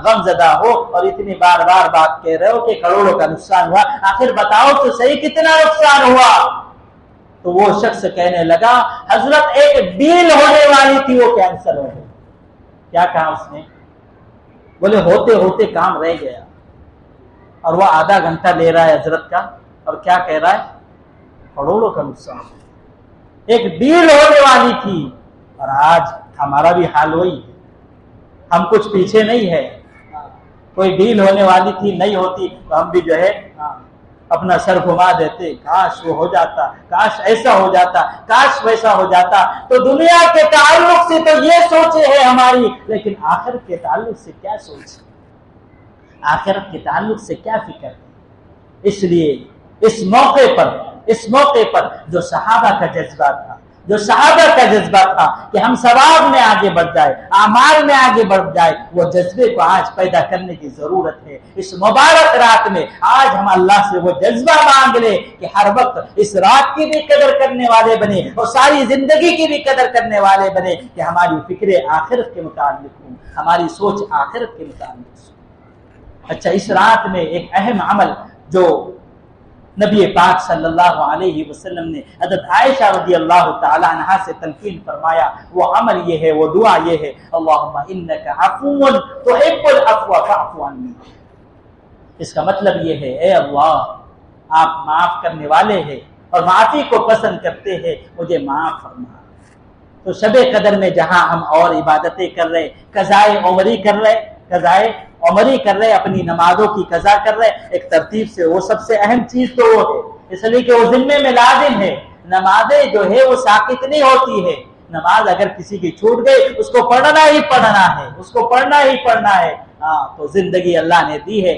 غم زدہ ہو، اور اتنی بار بار بات کہہ رہے ہو کہ کروڑوں کا نقصان ہوا، آخر بتاؤ تو صحیح کتنا نقصان ہوا۔ تو وہ شخص کہنے لگا، حضرت ایک ڈیل ہونے والی تھی وہ کینسل ہو گئی، کیا کہا اس نے؟ بولے ہوتے ہوتے کام رہ گیا، اور وہ آدھا گھنٹہ لے رہا ہے حضرت کا، اور کیا کہہ رہا ہے؟ کروڑوں کا نقصان۔ ایک ڈیل ہونے والی تھی، اور آج ہمارا بھی حال وہی ہے، ہم کچھ پیچھے نہیں ہے۔ کوئی ڈیل ہونے والی تھی، نہیں ہوتی تو ہم بھی جو ہے اپنا سر گھما دیتے، کاش وہ ہو جاتا، کاش ایسا ہو جاتا، کاش ویسا ہو جاتا۔ تو دنیا کے تعلق سے تو یہ سوچے ہے ہماری، لیکن آخرت کے تعلق سے کیا سوچ، آخرت کے تعلق سے کیا فکر ہے؟ اس لیے اس موقع پر جو صحابہ کا جذبہ تھا، جو صحابہ کا جذبہ تھا کہ ہم ثواب میں آگے بڑھ جائے، اعمال میں آگے بڑھ جائے، وہ جذبے کو آج پیدا کرنے کی ضرورت ہے۔ اس مبارک رات میں آج ہم اللہ سے وہ جذبہ مانگ لیں کہ ہر وقت اس رات کی بھی قدر کرنے والے بنے، اور ساری زندگی کی بھی قدر کرنے والے بنے، کہ ہماری فکریں آخرت کے متعلق ہوں، ہماری سوچ آخرت کے متعلق ہوں۔ اچھا، اس رات میں ایک اہم عمل جو نبی پاک صلی اللہ علیہ وسلم نے حضرت عائشہ رضی اللہ تعالی عنہا سے تلقین فرمایا، وہ عمل یہ ہے، وہ دعا یہ ہے، اللہم انک عفو تحب العفو فاعف عنی۔ اس کا مطلب یہ ہے، اے اللہ آپ معاف کرنے والے ہیں اور معافی کو پسند کرتے ہیں، مجھے معاف فرما۔ تو شب قدر میں جہاں ہم اور عبادتیں کر رہے، قضائے عمری کر رہے، اپنی نمازوں کی قضا کر رہے، ایک ترتیب سے وہ سب سے اہم چیز تو وہ ہے، اس لیے کہ وہ ذمے میں لازم ہے۔ نمازیں جو ہے وہ ساقط نہیں ہوتی ہے، نماز اگر کسی کی چھوٹ گئی اس کو پڑھنا ہی پڑھنا ہے۔ تو زندگی اللہ نے دی ہے،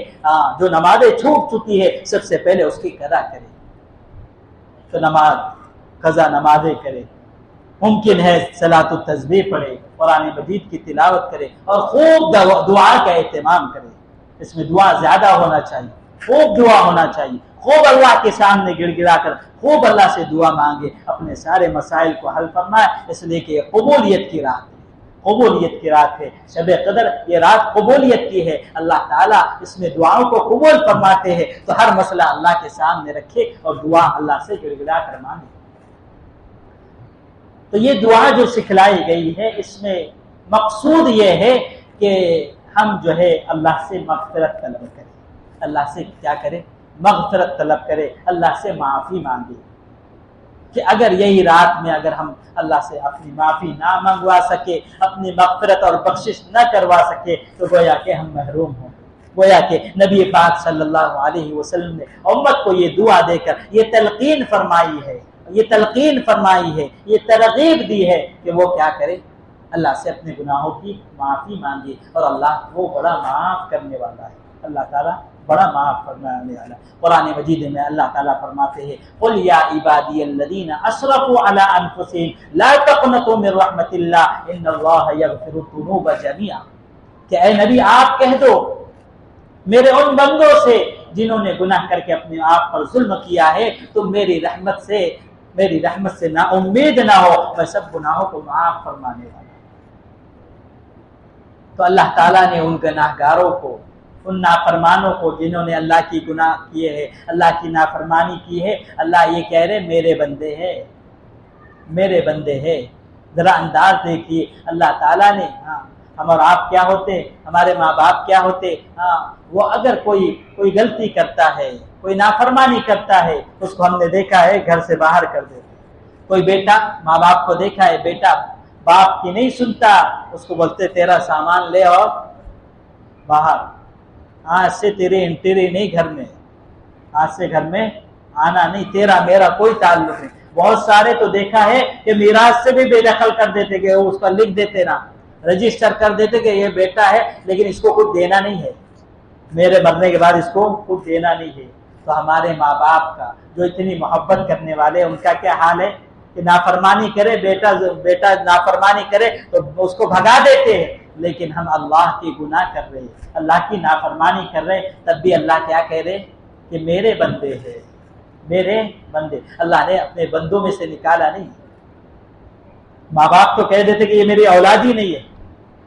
جو نمازیں چھوٹ چکی ہے سب سے پہلے اس کی قضا کرے، تو قضا نمازیں کرے، ممکن ہے صلاۃ التسبیح پڑھے، قرآن مجید کی تلاوت کرے، اور خوب دعا کا اہتمام کرے۔ اس میں دعا زیادہ ہونا چاہیے، خوب دعا ہونا چاہیے، خوب اللہ کے سامنے گڑ گڑا کر خوب اللہ سے دعا مانگے، اپنے سارے مسائل کو حل فرمائے، اس لیے کہ قبولیت کی رات ہے۔ شب قدر یہ رات قبولیت کی ہے، اللہ تعالیٰ اس میں دعاؤں کو قبول فرماتے ہیں، تو ہر مسئلہ اللہ کے سامنے رکھے اور دعا اللہ سے گڑ گڑا کر مانگے۔ تو یہ دعا جو سکھلائی گئی ہے، اس میں مقصود یہ ہے کہ ہم جو ہے اللہ سے مغفرت طلب کریں، اللہ سے کیا کرے؟ مغفرت طلب کرے، اللہ سے معافی مانگے، کہ اگر یہی رات میں اگر ہم اللہ سے اپنی معافی نہ منگوا سکے، اپنی مغفرت اور بخشش نہ کروا سکے، تو گویا کہ ہم محروم ہوں۔ گویا کہ نبی پاک صلی اللہ علیہ وسلم نے امت کو یہ دعا دے کر یہ تلقین فرمائی ہے، یہ ترغیب دی ہے کہ وہ کیا کرے؟ اللہ سے اپنے گناہوں کی معافی مانگے، اور اللہ وہ بڑا معاف کرنے والا ہے، اللہ تعالیٰ بڑا معاف فرمانے والا۔ قرآن مجید میں اللہ تعالیٰ فرماتے ہیں، قل یا عبادی الذین اسرفوا علی انفسہم لا تقنطوا من رحمت اللہ ان اللہ یغفر الذنوب جميعا، کہ اے نبی آپ کہہ دو میرے ان بندوں سے جنہوں نے گناہ کر کے اپنے آپ پر ظلم کیا ہے، تم میری رحمت سے نا امید نہ ہو، میں سب گناہوں کو معاف فرمانے والا۔ تو اللہ تعالیٰ نے ان گناہ گاروں کو، ان نافرمانوں کو جنہوں نے اللہ کی گناہ کیے ہیں، اللہ کی نافرمانی کی ہے، اللہ یہ کہہ رہے میرے بندے ہیں۔ ذرا انداز دیکھیے، اللہ تعالیٰ نے ہم اور آپ کیا ہوتے، ہمارے ماں باپ کیا ہوتے، وہ اگر کوئی غلطی کرتا ہے، کوئی نافرمانی کرتا ہے، اس کو ہم نے دیکھا ہے گھر سے باہر کر دیتے۔ کوئی بیٹا ماں باپ کو دیکھا ہے، بیٹا باپ کی نہیں سنتا، اس کو بولتے تیرا سامان لے اور باہر، آج سے تیری انٹری نہیں گھر میں، آج سے گھر میں آنا نہیں، تیرا میرا کوئی تعلق نہیں۔ بہت سارے تو دیکھا ہے کہ میراث سے بھی بے دخل کر دیتے، کہ اس کا لکھ دیتے نا، رجسٹر کر دیتے کہ یہ بیٹا ہے لیکن اس کو کچھ دینا نہیں ہے، میرے مرنے کے بعد اس کو کچھ دینا نہیں ہے۔ تو ہمارے ماں باپ کا جو اتنی محبت کرنے والے، ان کا کیا حال ہے کہ نافرمانی کرے، بیٹا نافرمانی کرے تو اس کو بھگا دیتے ہیں، لیکن ہم اللہ کی گناہ کر رہے، اللہ کی نافرمانی کر رہے، تب بھی اللہ کیا کہہ رہے کہ میرے بندے ہیں، میرے بندے۔ اللہ نے اپنے بندوں میں سے نکالا نہیں۔ ماں باپ تو کہہ دیتے کہ یہ میری اولاد ہی نہیں ہے،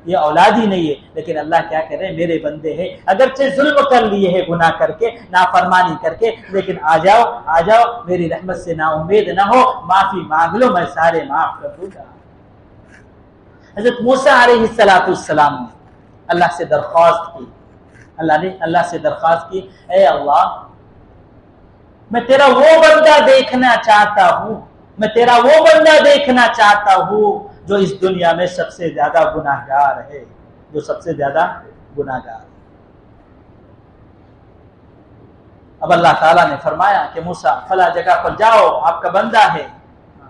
یہ اولاد ہی نہیں ہے، لیکن اللہ کیا کہہ رہے ہیں میرے بندے ہیں، اگرچہ ظلم کر لیے ہیں، گناہ کر کے، نافرمانی کر کے، لیکن آ جاؤ میری رحمت سے نا امید نہ ہو، معافی مانگ لو، میں سارے معاف کر دوں گا۔ حضرت موسیٰ علیہ السلام نے اللہ سے درخواست کی، اللہ سے درخواست کی، اے اللہ میں تیرا وہ بندہ دیکھنا چاہتا ہوں، میں تیرا وہ بندہ دیکھنا چاہتا ہوں جو اس دنیا میں سب سے زیادہ گناہگار ہے، جو سب سے زیادہ گناہگار ہے۔ اب اللہ تعالیٰ نے فرمایا کہ موسیٰ فلاں جگہ پر جاؤ، آپ کا بندہ ہے،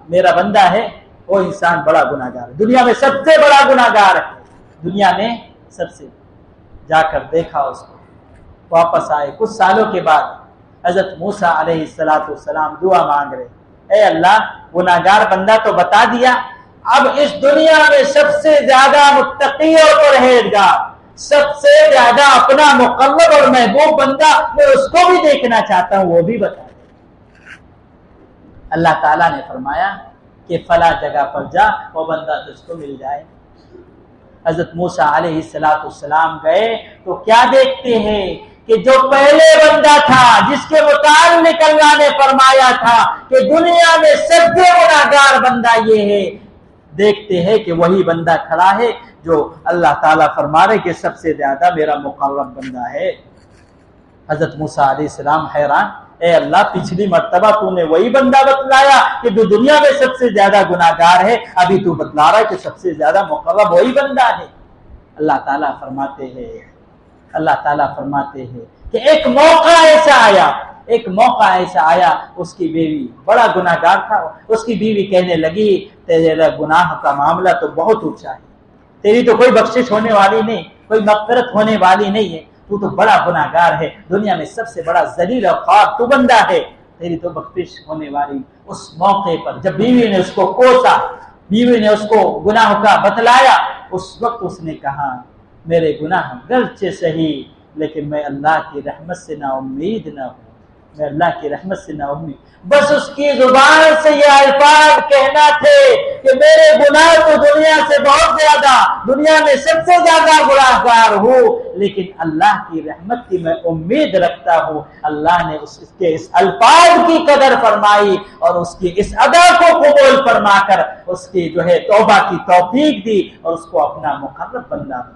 میرا بندہ ہے، وہ انسان بڑا گناہگار ہے، دنیا میں سب سے بڑا گناہگار ہے، دنیا میں سب سے۔ جا کر دیکھا اس کو، واپس آئے کچھ سالوں کے بعد حضرت موسیٰ علیہ السلام دعا مانگ رہے، اے اللہ گناہگار بندہ تو بتا دیا، اب اس دنیا میں سب سے زیادہ متقی اور پرہیزگار، سب سے زیادہ اپنا مقرب اور محبوب بندہ میں اس کو بھی دیکھنا چاہتا ہوں، وہ بھی بتا دے۔ اللہ تعالیٰ نے فرمایا کہ فلاں جگہ پر جا، وہ بندہ تجھ کو مل جائے۔ حضرت موسیٰ علیہ السلام گئے تو کیا دیکھتے ہیں کہ جو پہلے بندہ تھا جس کے متعلق اللہ نے فرمایا تھا کہ دنیا میں سب سے گناہگار بندہ یہ ہے، دیکھتے ہیں کہ وہی بندہ کھڑا ہے جو اللہ تعالیٰ فرما رہے کہ سب سے زیادہ میرا مقرب بندہ ہے۔ حضرت موسیٰ علیہ السلام حیران، اے اللہ پچھلی مرتبہ تو نے وہی بندہ بتلایا کہ جو دنیا میں سب سے زیادہ گناہگار ہے، ابھی تو بتلا رہا ہے کہ سب سے زیادہ مقرب وہی بندہ ہے۔ اللہ تعالیٰ فرماتے ہیں کہ ایک موقع ایسا آیا، اس کی بیوی بڑا گناہگار تھا، اس کی بیوی کہنے لگی تیرا گناہ کا معاملہ تو بہت اونچا ہے، تیری تو کوئی بخشش ہونے والی نہیں، کوئی مغفرت ہونے والی نہیں ہے، تو بڑا گناہگار ہے، دنیا میں سب سے بڑا ذلیل اور خوار تو بندہ ہے، تیری تو بخشش ہونے والی۔ اس موقع پر جب بیوی نے اس کو کوسا، بیوی نے اس کو گناہ کا بتلایا، اس وقت اس نے کہا میرے گناہ گرچہ صحیح لیکن میں اللہ کی رحمت سے نا امید نہ ہوں، میں اللہ کی رحمت سے نا امید۔ بس اس کی زبان سے یہ الفاظ کہنا تھے کہ میرے گناہ تو دنیا سے بہت زیادہ، دنیا میں سب سے زیادہ گناہگار ہوں، لیکن اللہ کی رحمت کی میں امید رکھتا ہوں۔ اللہ نے اس کے اس الفاظ کی قدر فرمائی اور اس کی اس ادا کو قبول فرما کر اس کی جو ہے توبہ کی توفیق دی اور اس کو اپنا مقرب بندہ بنا۔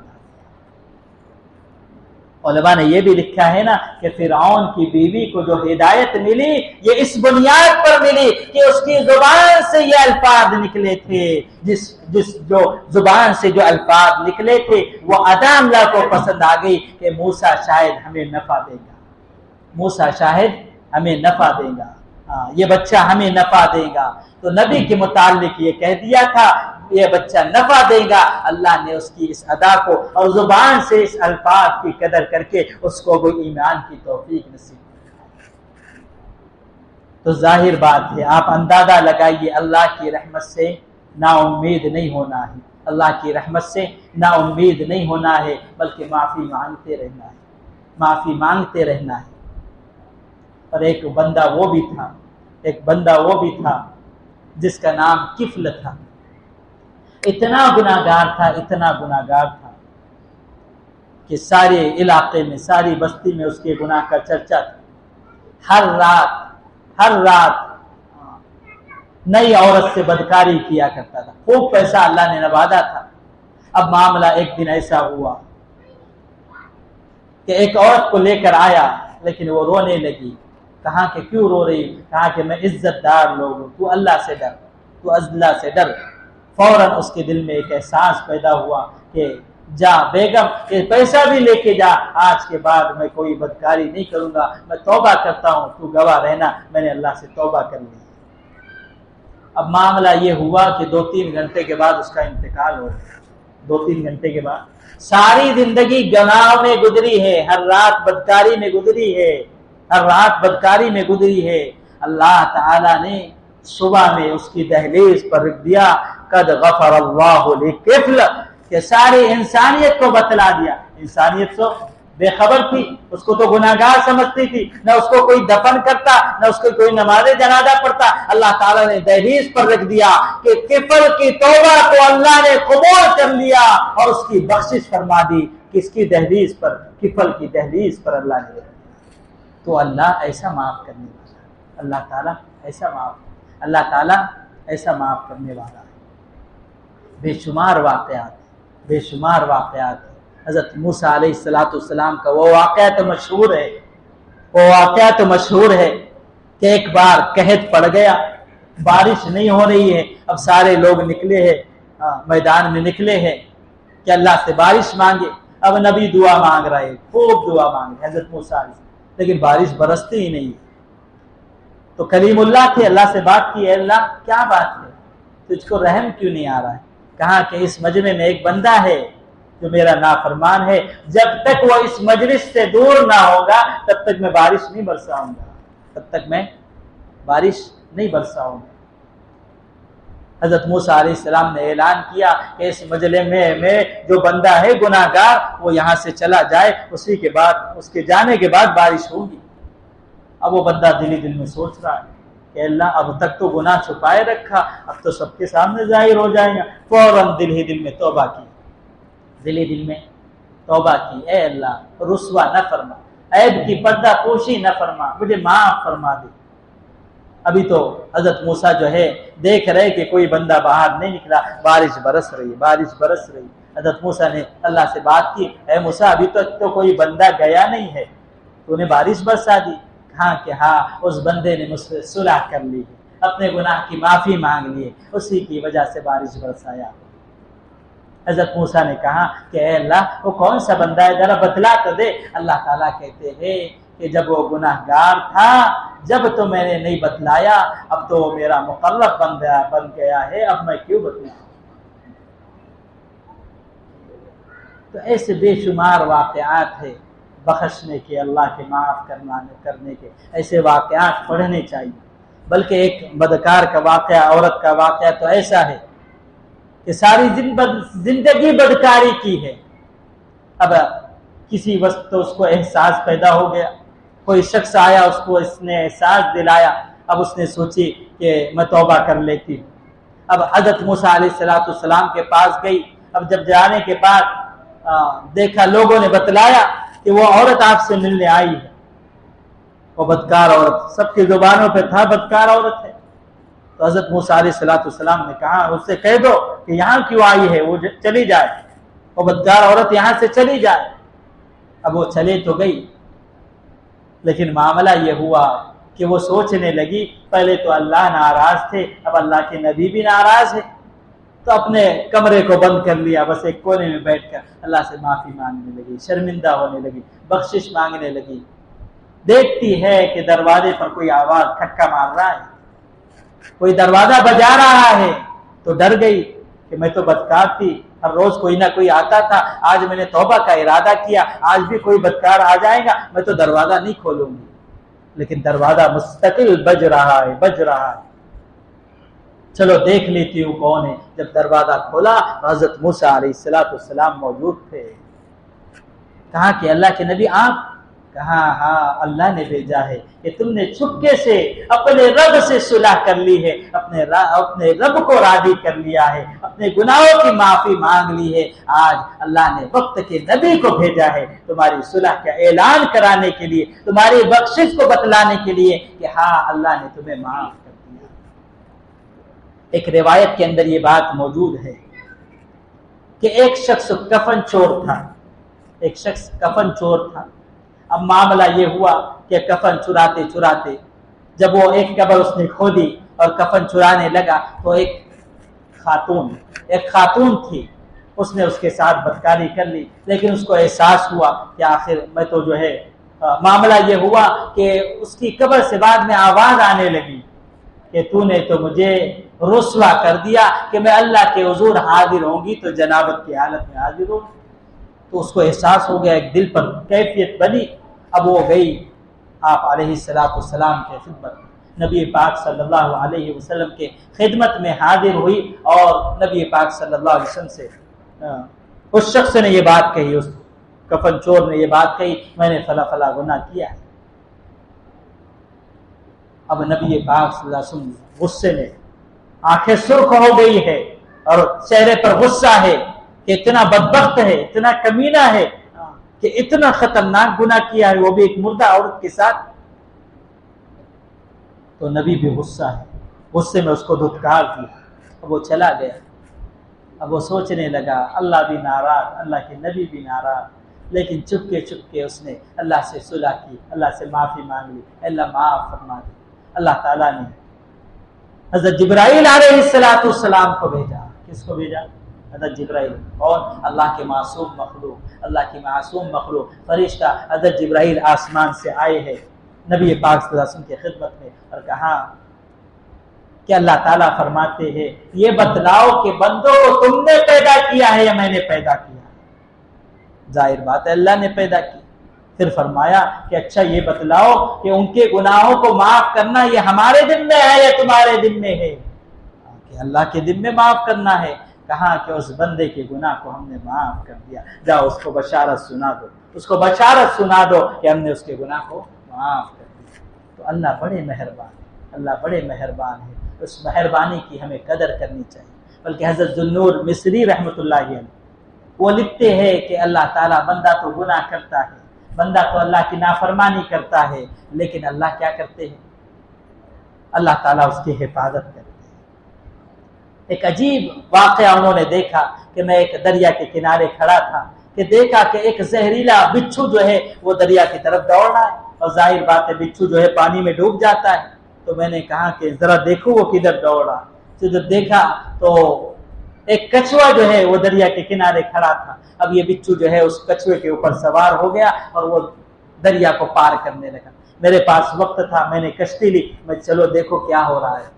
علماء نے یہ بھی لکھا ہے نا کہ فرعون کی بیوی کو جو ہدایت ملی یہ اس بنیاد پر ملی کہ اس کی زبان سے یہ الفاظ نکلے تھے، جس جو زبان سے جو الفاظ نکلے تھے وہ ادا اللہ کو پسند آ گئی کہ موسیٰ شاید ہمیں نفع دے گا، موسیٰ شاید ہمیں نفع دے گا، یہ بچہ ہمیں نفع دے گا۔ تو نبی کے متعلق یہ کہہ دیا تھا یہ بچہ نفع دے گا، اللہ نے اس کی اس ادا کو اور زبان سے اس الفاظ کی قدر کر کے اس کو وہ ایمان کی توفیق نصیب کی۔ تو ظاہر بات ہے، آپ اندازہ لگائیے اللہ کی رحمت سے نا امید نہیں ہونا ہے، اللہ کی رحمت سے نا امید نہیں ہونا ہے، بلکہ معافی مانگتے رہنا ہے، معافی مانگتے رہنا ہے۔ اور ایک بندہ وہ بھی تھا جس کا نام کفل تھا، اتنا گناہگار تھا کہ سارے علاقے میں، ساری بستی میں اس کے گناہ کا چرچا تھا۔ ہر رات نئی عورت سے بدکاری کیا کرتا تھا، خوب پیسہ اللہ نے نوازا تھا۔ اب معاملہ ایک دن ایسا ہوا کہ ایک عورت کو لے کر آیا، لیکن وہ رونے لگی۔ کہا کہ کیوں رو رہی؟ کہا کہ میں عزت دار لوگ ہوں، تو اللہ سے ڈر۔ فوراً اس کے دل میں ایک احساس پیدا ہوا کہ جا بیگم یہ پیسہ بھی لے کے جا، آج کے بعد میں کوئی بدکاری نہیں کروں گا، میں توبہ کرتا ہوں، تو گواہ رہنا میں نے اللہ سے توبہ کر لی۔ اب معاملہ یہ ہوا کہ 2-3 گھنٹے کے بعد اس کا انتقال ہو گیا۔ 2-3 گھنٹے کے بعد ساری زندگی گناہ میں گزری ہے، ہر رات بدکاری میں گزری ہے۔ اللہ تعالی نے صبح میں اس کی دہلیز پر رکھ دیا قد غفر اللہ لکفل، کہ ساری انسانیت کو بتلا دیا۔ انسانیت تو بے خبر تھی، اس کو تو گناہگار سمجھتی تھی، نہ اس کو کوئی دفن کرتا، نہ اس کو کوئی نماز جنازہ پڑھتا۔ اللہ تعالیٰ نے دہلیز پر رکھ دیا کہ کفل کی توبہ کو اللہ نے قبول کر لیا اور اس کی بخشش فرما دی۔ کس کی دہلیز پر؟ کفل کی دہلیز پر اللہ نے رکھ دیا۔ تو اللہ ایسا معاف کرنے والا ہے، اللہ تعالیٰ ایسا معاف کرنے والا ہے۔ بے شمار واقعات، بے شمار واقعات. حضرت موسیٰ علیہ السلام کا وہ واقعہ تو مشہور ہے، وہ واقعہ تو مشہور ہے کہ ایک بار قحط پڑ گیا، بارش نہیں ہو رہی ہے. اب سارے لوگ نکلے ہیں، میدان میں نکلے ہیں کہ اللہ سے بارش مانگے. اب نبی دعا مانگ رہے ہیں، خوب دعا مانگ رہے حضرت موسیٰ علیہ السلام، لیکن بارش برستی ہی نہیں. تو کلیم اللہ تھے، اللہ سے بات کی، اے اللہ کیا بات ہے، تجھ کو رحم کیوں نہیں آ رہا ہے؟ کہا کہ اس مجمع میں ایک بندہ ہے جو میرا نافرمان ہے، جب تک وہ اس مجلس سے دور نہ ہوگا تب تک میں بارش نہیں برساؤں گا، تب تک میں بارش نہیں برساؤں گا. حضرت موسیٰ علیہ السلام نے اعلان کیا کہ اس مجلس میں جو بندہ ہے گناہ گار وہ یہاں سے چلا جائے، اسی کے بعد اس کے جانے کے بعد بارش ہوگی. اب وہ بندہ دل ہی دل میں سوچ رہا ہے کہ اللہ اب تک تو گناہ چھپائے رکھا، اب تو سب کے سامنے ظاہر ہو جائے گا. فوراً دل ہی دل میں توبہ کی، دل ہی دل میں توبہ کی، اے اللہ رسوا نہ فرما، عیب کی پردہ پوشی نہ فرما، مجھے معاف فرما دے. ابھی تو حضرت موسیٰ جو ہے دیکھ رہے کہ کوئی بندہ باہر نہیں نکلا، بارش برس رہی، بارش برس رہی. حضرت موسیٰ نے اللہ سے بات کی، اے موسیٰ ابھی تک تو کوئی بندہ گیا نہیں ہے، تو نے بارش برسا دی؟ کہا کہ ہاں اس بندے نے مجھ سے صلح کر لی ہے، اپنے گناہ کی معافی مانگ لی ہے، اسی کی وجہ سے بارش برسایا. حضرت موسیٰ نے کہا کہ اے اللہ وہ کون سا بندہ ہے، ذرا بتلا تو دے. اللہ تعالیٰ کہتے ہیں کہ جب وہ گناہ گار تھا، جب تو میں نے نہیں بتلایا، اب تو وہ میرا مقرب بن گیا ہے، اب میں کیوں بتلاؤں. تو ایسے بے شمار واقعات ہیں بخشنے کے، اللہ کے معاف کرنے کے. ایسے واقعات پڑھنے چاہیے. بلکہ ایک بدکار کا واقعہ، عورت کا واقعہ تو ایسا ہے کہ ساری زندگی بدکاری کی ہے. اب کسی وقت تو اس کو احساس پیدا ہو گیا، کوئی شخص آیا، اس نے احساس دلایا. اب اس نے سوچی کہ میں توبہ کر لیتی ہوں. اب حضرت موسیٰ علیہ السلام کے پاس گئی. اب جب جانے کے بعد دیکھا، لوگوں نے بتلایا کہ وہ عورت آپ سے ملنے آئی ہے، وہ بدکار عورت، سب کی زبانوں پہ تھا بدکار عورت ہے. تو حضرت موسیٰ علیہ السلام نے کہا اس سے کہہ دو کہ یہاں کیوں آئی ہے، وہ چلی جائے، وہ بدکار عورت یہاں سے چلی جائے. اب وہ چلے تو گئی، لیکن معاملہ یہ ہوا کہ وہ سوچنے لگی پہلے تو اللہ ناراض تھے، اب اللہ کے نبی بھی ناراض ہے. تو اپنے کمرے کو بند کر لیا، بس ایک کونے میں بیٹھ کر اللہ سے معافی مانگنے لگی، شرمندہ ہونے لگی، بخشش مانگنے لگی. دیکھتی ہے کہ دروازے پر کوئی آواز ٹھکا مار رہا ہے، کوئی دروازہ بجا رہا ہے. تو ڈر گئی کہ میں تو بدکار تھی، ہر روز کوئی نہ کوئی آتا تھا، آج میں نے توبہ کا ارادہ کیا، آج بھی کوئی بدکار آ جائے گا، میں تو دروازہ نہیں کھولوں گی. لیکن دروازہ مستقل بج رہا ہے. چلو دیکھ لیتی ہوں کون ہے. جب دروازہ کھولا حضرت موسیٰ علیہ السلام موجود تھے. کہا کہ اللہ کے نبی آپ؟ کہا ہاں اللہ نے بھیجا ہے کہ تم نے چپکے سے اپنے رب سے صلح کر لی ہے، اپنے رب کو راضی کر لیا ہے، اپنے گناہوں کی معافی مانگ لی ہے. آج اللہ نے وقت کے نبی کو بھیجا ہے تمہاری صلح کا اعلان کرانے کے لیے، تمہاری بخشش کو بتلانے کے لیے کہ ہاں اللہ نے تمہیں معاف کر دیا. ایک روایت کے اندر یہ بات موجود ہے کہ ایک شخص کفن چور تھا، ایک شخص کفن چور تھا. اب معاملہ یہ ہوا کہ کفن چراتے چراتے جب وہ ایک قبر اس نے کھودی اور کفن چرانے لگا تو ایک خاتون تھی، اس نے اس کے ساتھ بدکاری کر لی. لیکن اس کو احساس ہوا کہ آخر میں تو جو ہے، معاملہ یہ ہوا کہ اس کی قبر سے بعد میں آواز آنے لگی کہ تو نے تو مجھے رسوا کر دیا کہ میں اللہ کے حضور حاضر ہوں گی تو جنابت کی حالت میں حاضر ہوں. تو اس کو احساس ہو گیا، ایک دل پر کیفیت بنی. اب وہ گئی آپ علیہ السلام کے خدمت، نبی پاک صلی اللہ علیہ وسلم کے خدمت میں حاضر ہوئی اور نبی پاک صلی اللہ علیہ وسلم سے اس شخص نے یہ بات کہی، اس کفن چور نے یہ بات کہی میں نے فلاں فلاں گناہ کیا ہے. اب نبی پاک صلی اللہ علیہ وسلم غصے میں آنکھیں سرخ ہو گئی ہے اور چہرے پر غصہ ہے کہ اتنا بدبخت ہے، اتنا کمینہ ہے کہ اتنا خطرناک گناہ کیا ہے، وہ بھی ایک مردہ عورت کے ساتھ. تو نبی بھی غصہ ہے، غصے میں اس کو دھتکار دیا. اب وہ چلا گیا. اب وہ سوچنے لگا اللہ بھی ناراض، اللہ کے نبی بھی ناراض، لیکن چپ کے اس نے اللہ سے صلح کی، اللہ سے معافی مانگ لی، اللہ معاف فرما دی۔ اللہ تعالیٰ نے حضرت جبرائیل علیہ السلام کو بھیجا۔ کس کو بھیجا؟ حضرت جبرائیل، اور اللہ کے معصوم مخلوق، اللہ کی معصوم مخلوق فرشتہ حضرت جبرائیل آسمان سے آئے ہیں نبی پاک صلی اللہ علیہ وسلم کی خدمت میں، اور کہا کہ اللہ تعالیٰ فرماتے ہیں یہ بتلاؤ کہ بندوں کو تم نے پیدا کیا ہے یا میں نے پیدا کیا؟ ظاہر بات ہے اللہ نے پیدا کی۔ پھر فرمایا کہ اچھا یہ بتلاؤ کہ ان کے گناہوں کو معاف کرنا یہ ہمارے دن میں ہے یا تمہارے دن میں ہے؟ کہ اللہ کے دن میں معاف کرنا ہے۔ کہا کہ اس بندے کے گناہ کو ہم نے معاف کر دیا، جاؤ اس کو بشارت سنا دو، اس کو بشارت سنا دو کہ ہم نے اس کے گناہ کو معاف کر دیا۔ تو اللہ بڑے مہربان ہے، اللہ بڑے مہربان ہے، اس مہربانی کی ہمیں قدر کرنی چاہیے۔ بلکہ حضرت ذوالنور مصری رحمۃ اللہ علیہ وہ لکھتے ہیں کہ اللہ تعالیٰ بندہ تو گناہ کرتا ہے، بندہ تو اللہ کی نافرمانی کرتا ہے، لیکن اللہ کیا کرتے ہیں؟ اللہ تعالیٰ اس کی حفاظت کرتے ہیں۔ ایک عجیب واقعہ انہوں نے دیکھا کہ میں ایک دریا کے کنارے کھڑا تھا کہ دیکھا کہ ایک زہریلا بچھو جو ہے وہ دریا کی طرف دوڑ رہا ہے، اور ظاہر بات ہے بچھو جو ہے پانی میں ڈوب جاتا ہے۔ تو میں نے کہا کہ ذرا دیکھو وہ کدھر دوڑ رہا۔ تو جب دیکھا تو ایک کچھوا جو ہے وہ دریا کے کنارے کھڑا تھا۔ اب یہ بچھو جو ہے اس کچھوے کے اوپر سوار ہو گیا اور وہ دریا کو پار کرنے لگا۔ میرے پاس وقت تھا، میں نے کشتی لی، میں چلو دیکھو کیا ہو رہا ہے۔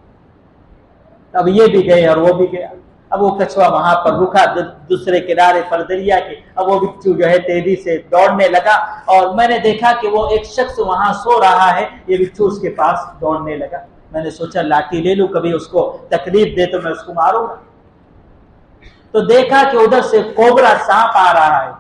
اب یہ بھی گئے اور وہ بھی گیا۔ اب وہ کچھوا وہاں پر رکا دوسرے کنارے پر دریا کے۔ اب وہ بچھو جو ہے تیزی سے دوڑنے لگا، اور میں نے دیکھا کہ وہ ایک شخص وہاں سو رہا ہے، یہ بچھو اس کے پاس دوڑنے لگا۔ میں نے سوچا لاٹھی لے لوں، کبھی اس کو تکلیف دے تو میں اس کو ماروں گا۔ تو دیکھا کہ ادھر سے کوبرا سانپ آ رہا ہے،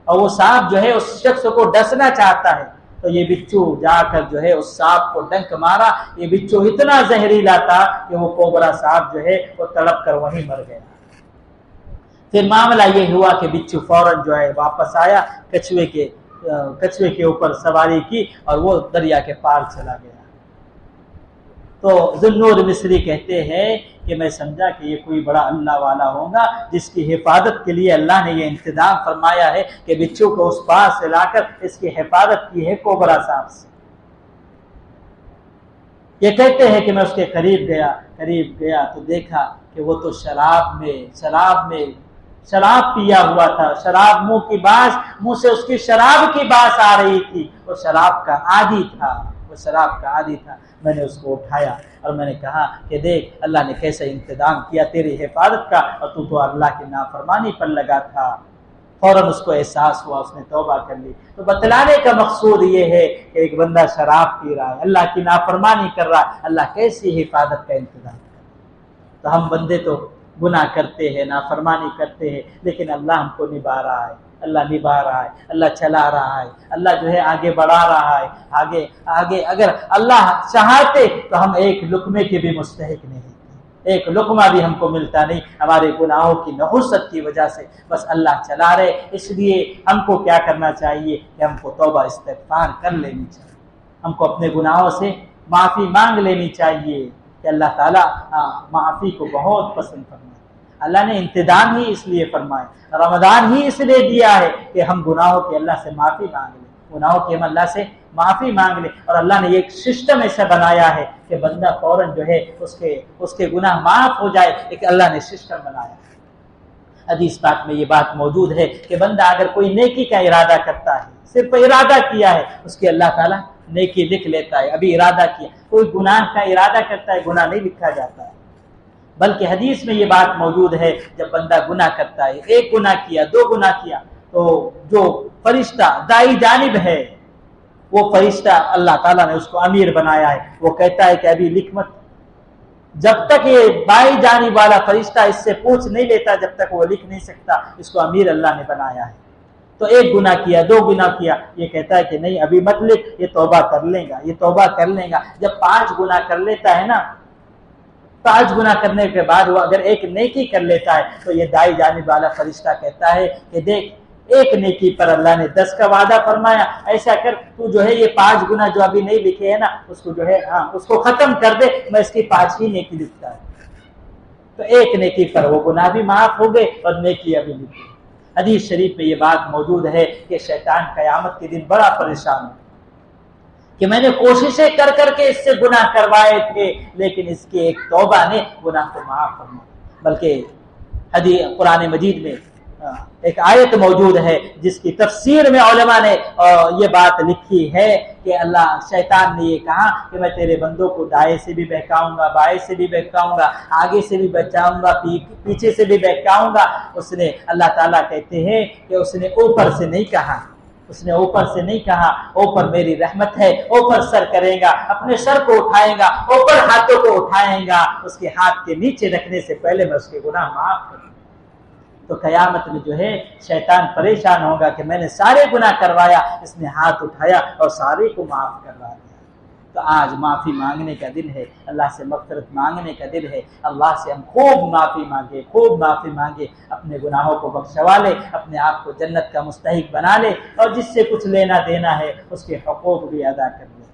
اور وہ سانپ جو ہے اس شخص کو ڈسنا چاہتا ہے۔ تو یہ بچھو جا کر جو ہے اس سانپ کو ڈنک مارا۔ یہ بچھو اتنا زہریلا تھا کہ وہ کوبرا سانپ جو ہے وہ تڑپ کر وہیں مر گیا۔ پھر معاملہ یہ ہوا کہ بچھو فوراً جو ہے واپس آیا، کچھوے کے اوپر سواری کی اور وہ دریا کے پار چلا گیا۔ تو ذوالنور مصری کہتے ہیں کہ میں سمجھا کہ یہ کوئی بڑا اللہ والا ہوگا جس کی حفاظت کے لیے اللہ نے یہ انتظام فرمایا ہے کہ بچھو کو اس پاس سے لا کر اس کی حفاظت کی ہے کوبرا سانپ سے۔ یہ کہتے ہیں کہ میں اس کے قریب گیا تو دیکھا کہ وہ تو شراب پیا ہوا تھا، شراب منہ سے اس کی شراب کی باس آ رہی تھی، وہ شراب کا عادی تھا۔ میں نے اس کو اٹھایا اور میں نے کہا کہ دیکھ اللہ نے کیسا انتظام کیا تیری حفاظت کا، اور تو اللہ کی نافرمانی پر لگا تھا۔ فوراً اس کو احساس ہوا، اس نے توبہ کر لی۔ تو بتلانے کا مقصود یہ ہے کہ ایک بندہ شراب پی رہا ہے، اللہ کی نافرمانی کر رہا ہے، اللہ کیسی حفاظت کا انتظام کرے۔ تو ہم بندے تو گناہ کرتے ہیں، نافرمانی کرتے ہیں، لیکن اللہ ہم کو نبھا رہا ہے، اللہ چلا رہا ہے، اللہ جو ہے آگے بڑھا رہا ہے۔ آگے اگر اللہ چاہتے تو ہم ایک لقمے کے بھی مستحق نہیں، ایک لقمہ بھی ہم کو ملتا نہیں، ہمارے گناہوں کی نحوست کی وجہ سے بس اللہ چلا رہے۔ اس لیے ہم کو کیا کرنا چاہیے کہ ہم کو توبہ استغفار کر لینی چاہیے، ہم کو اپنے گناہوں سے معافی مانگ لینی چاہیے کہ اللہ تعالیٰ معافی کو بہت پسند فرمائے۔ اللہ نے انتظام ہی اس لیے فرمائے، رمضان ہی اس لیے دیا ہے کہ ہم گناہوں کی اللہ سے معافی مانگ لیں، گناہوں کی ہم اللہ سے معافی مانگ لیں۔ اور اللہ نے ایک سسٹم ایسا بنایا ہے کہ بندہ فوراً جو ہے اس کے گناہ معاف ہو جائے، ایک اللہ نے سسٹم بنایا ہے۔ حدیث پاک میں یہ بات موجود ہے کہ بندہ اگر کوئی نیکی کا ارادہ کرتا ہے، صرف ارادہ کیا ہے، اس کی اللہ تعالیٰ نیکی لکھ لیتا ہے۔ ابھی ارادہ کیا، کوئی گناہ کا ارادہ کرتا ہے، گناہ نہیں لکھا جاتا ہے۔ بلکہ حدیث میں یہ بات موجود ہے جب بندہ گناہ کرتا ہے، ایک گناہ کیا، دو گناہ کیا، تو جو فرشتہ دائیں جانب ہے، وہ فرشتہ اللہ تعالیٰ نے اس کو امیر بنایا ہے، وہ کہتا ہے کہ ابھی لکھ مت، جب تک یہ بائیں جانب والا فرشتہ اس سے پوچھ نہیں لیتا جب تک وہ لکھ نہیں سکتا۔ اس کو امیر اللہ نے بنایا ہے۔ تو ایک گناہ کیا، دو گناہ کیا، یہ کہتا ہے کہ نہیں ابھی مت لکھ، یہ توبہ کر لے گا۔ جب 5 گناہ کر لیتا ہے نا، 5 گناہ کرنے کے بعد وہ اگر ایک نیکی کر لیتا ہے تو یہ دائیں جانب والا فرشتہ کہتا ہے کہ دیکھ ایک نیکی پر اللہ نے 10 کا وعدہ فرمایا، ایسا کر تو جو ہے یہ 5 گناہ جو ابھی نہیں لکھے ہیں نا، اس کو جو ہے اس کو ختم کر دے، میں اس کی 5 ہی نیکی لکھتا ہے۔ تو ایک نیکی پر وہ گناہ بھی معاف ہو گئے اور نیکیاں بھی ملی۔ حدیث شریف میں یہ بات موجود ہے کہ شیطان قیامت کے دن بڑا پریشان ہو کہ میں نے کوششیں کر کر کے اس سے گناہ کروائے تھے، لیکن اس کے ایک توبہ نے گناہ کو معاف فرمایا۔ بلکہ حدیث قرآن مجید میں ایک آیت موجود ہے جس کی تفسیر میں علماء نے یہ بات لکھی ہے کہ اللہ شیطان نے یہ کہا کہ میں تیرے بندوں کو دائیں سے بھی بہکاؤں گا، بائیں سے بھی بہکاؤں گا، آگے سے بھی بچاؤں گا، پیچھے سے بھی بہکاؤں گا۔ اس نے اللہ تعالیٰ کہتے ہیں کہ اس نے اوپر سے نہیں کہا، اس نے اوپر سے نہیں کہا، اوپر میری رحمت ہے، اوپر سر کرے گا، اپنے سر کو اٹھائے گا، اوپر ہاتھوں کو اٹھائے گا، اس کے ہاتھ کے نیچے رکھنے سے پہلے میں اس کے گناہ معاف کروں۔ تو قیامت میں جو ہے شیطان پریشان ہوگا کہ میں نے سارے گناہ کروایا، اس نے ہاتھ اٹھایا اور سارے کو معاف کروا دیا۔ تو آج معافی مانگنے کا دن ہے، اللہ سے مغفرت مانگنے کا دن ہے۔ اللہ سے ہم خوب معافی مانگے، خوب معافی مانگے، اپنے گناہوں کو بخشوا لے، اپنے آپ کو جنت کا مستحق بنا لے، اور جس سے کچھ لینا دینا ہے اس کے حقوق بھی ادا کر لے،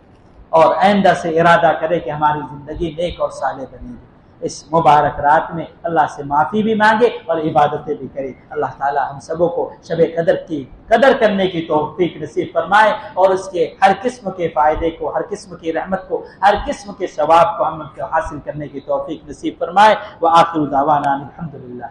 اور آئندہ سے ارادہ کرے کہ ہماری زندگی نیک اور صالح بنے گی۔ اس مبارک رات میں اللہ سے معافی بھی مانگے اور عبادتیں بھی کرے۔ اللہ تعالی ہم سبوں کو شب قدر کی قدر کرنے کی توفیق نصیب فرمائے، اور اس کے ہر قسم کے فائدے کو، ہر قسم کی رحمت کو، ہر قسم کے ثواب کو ہم حاصل کرنے کی توفیق نصیب فرمائے۔ وآخر دعوانا الحمدللہ۔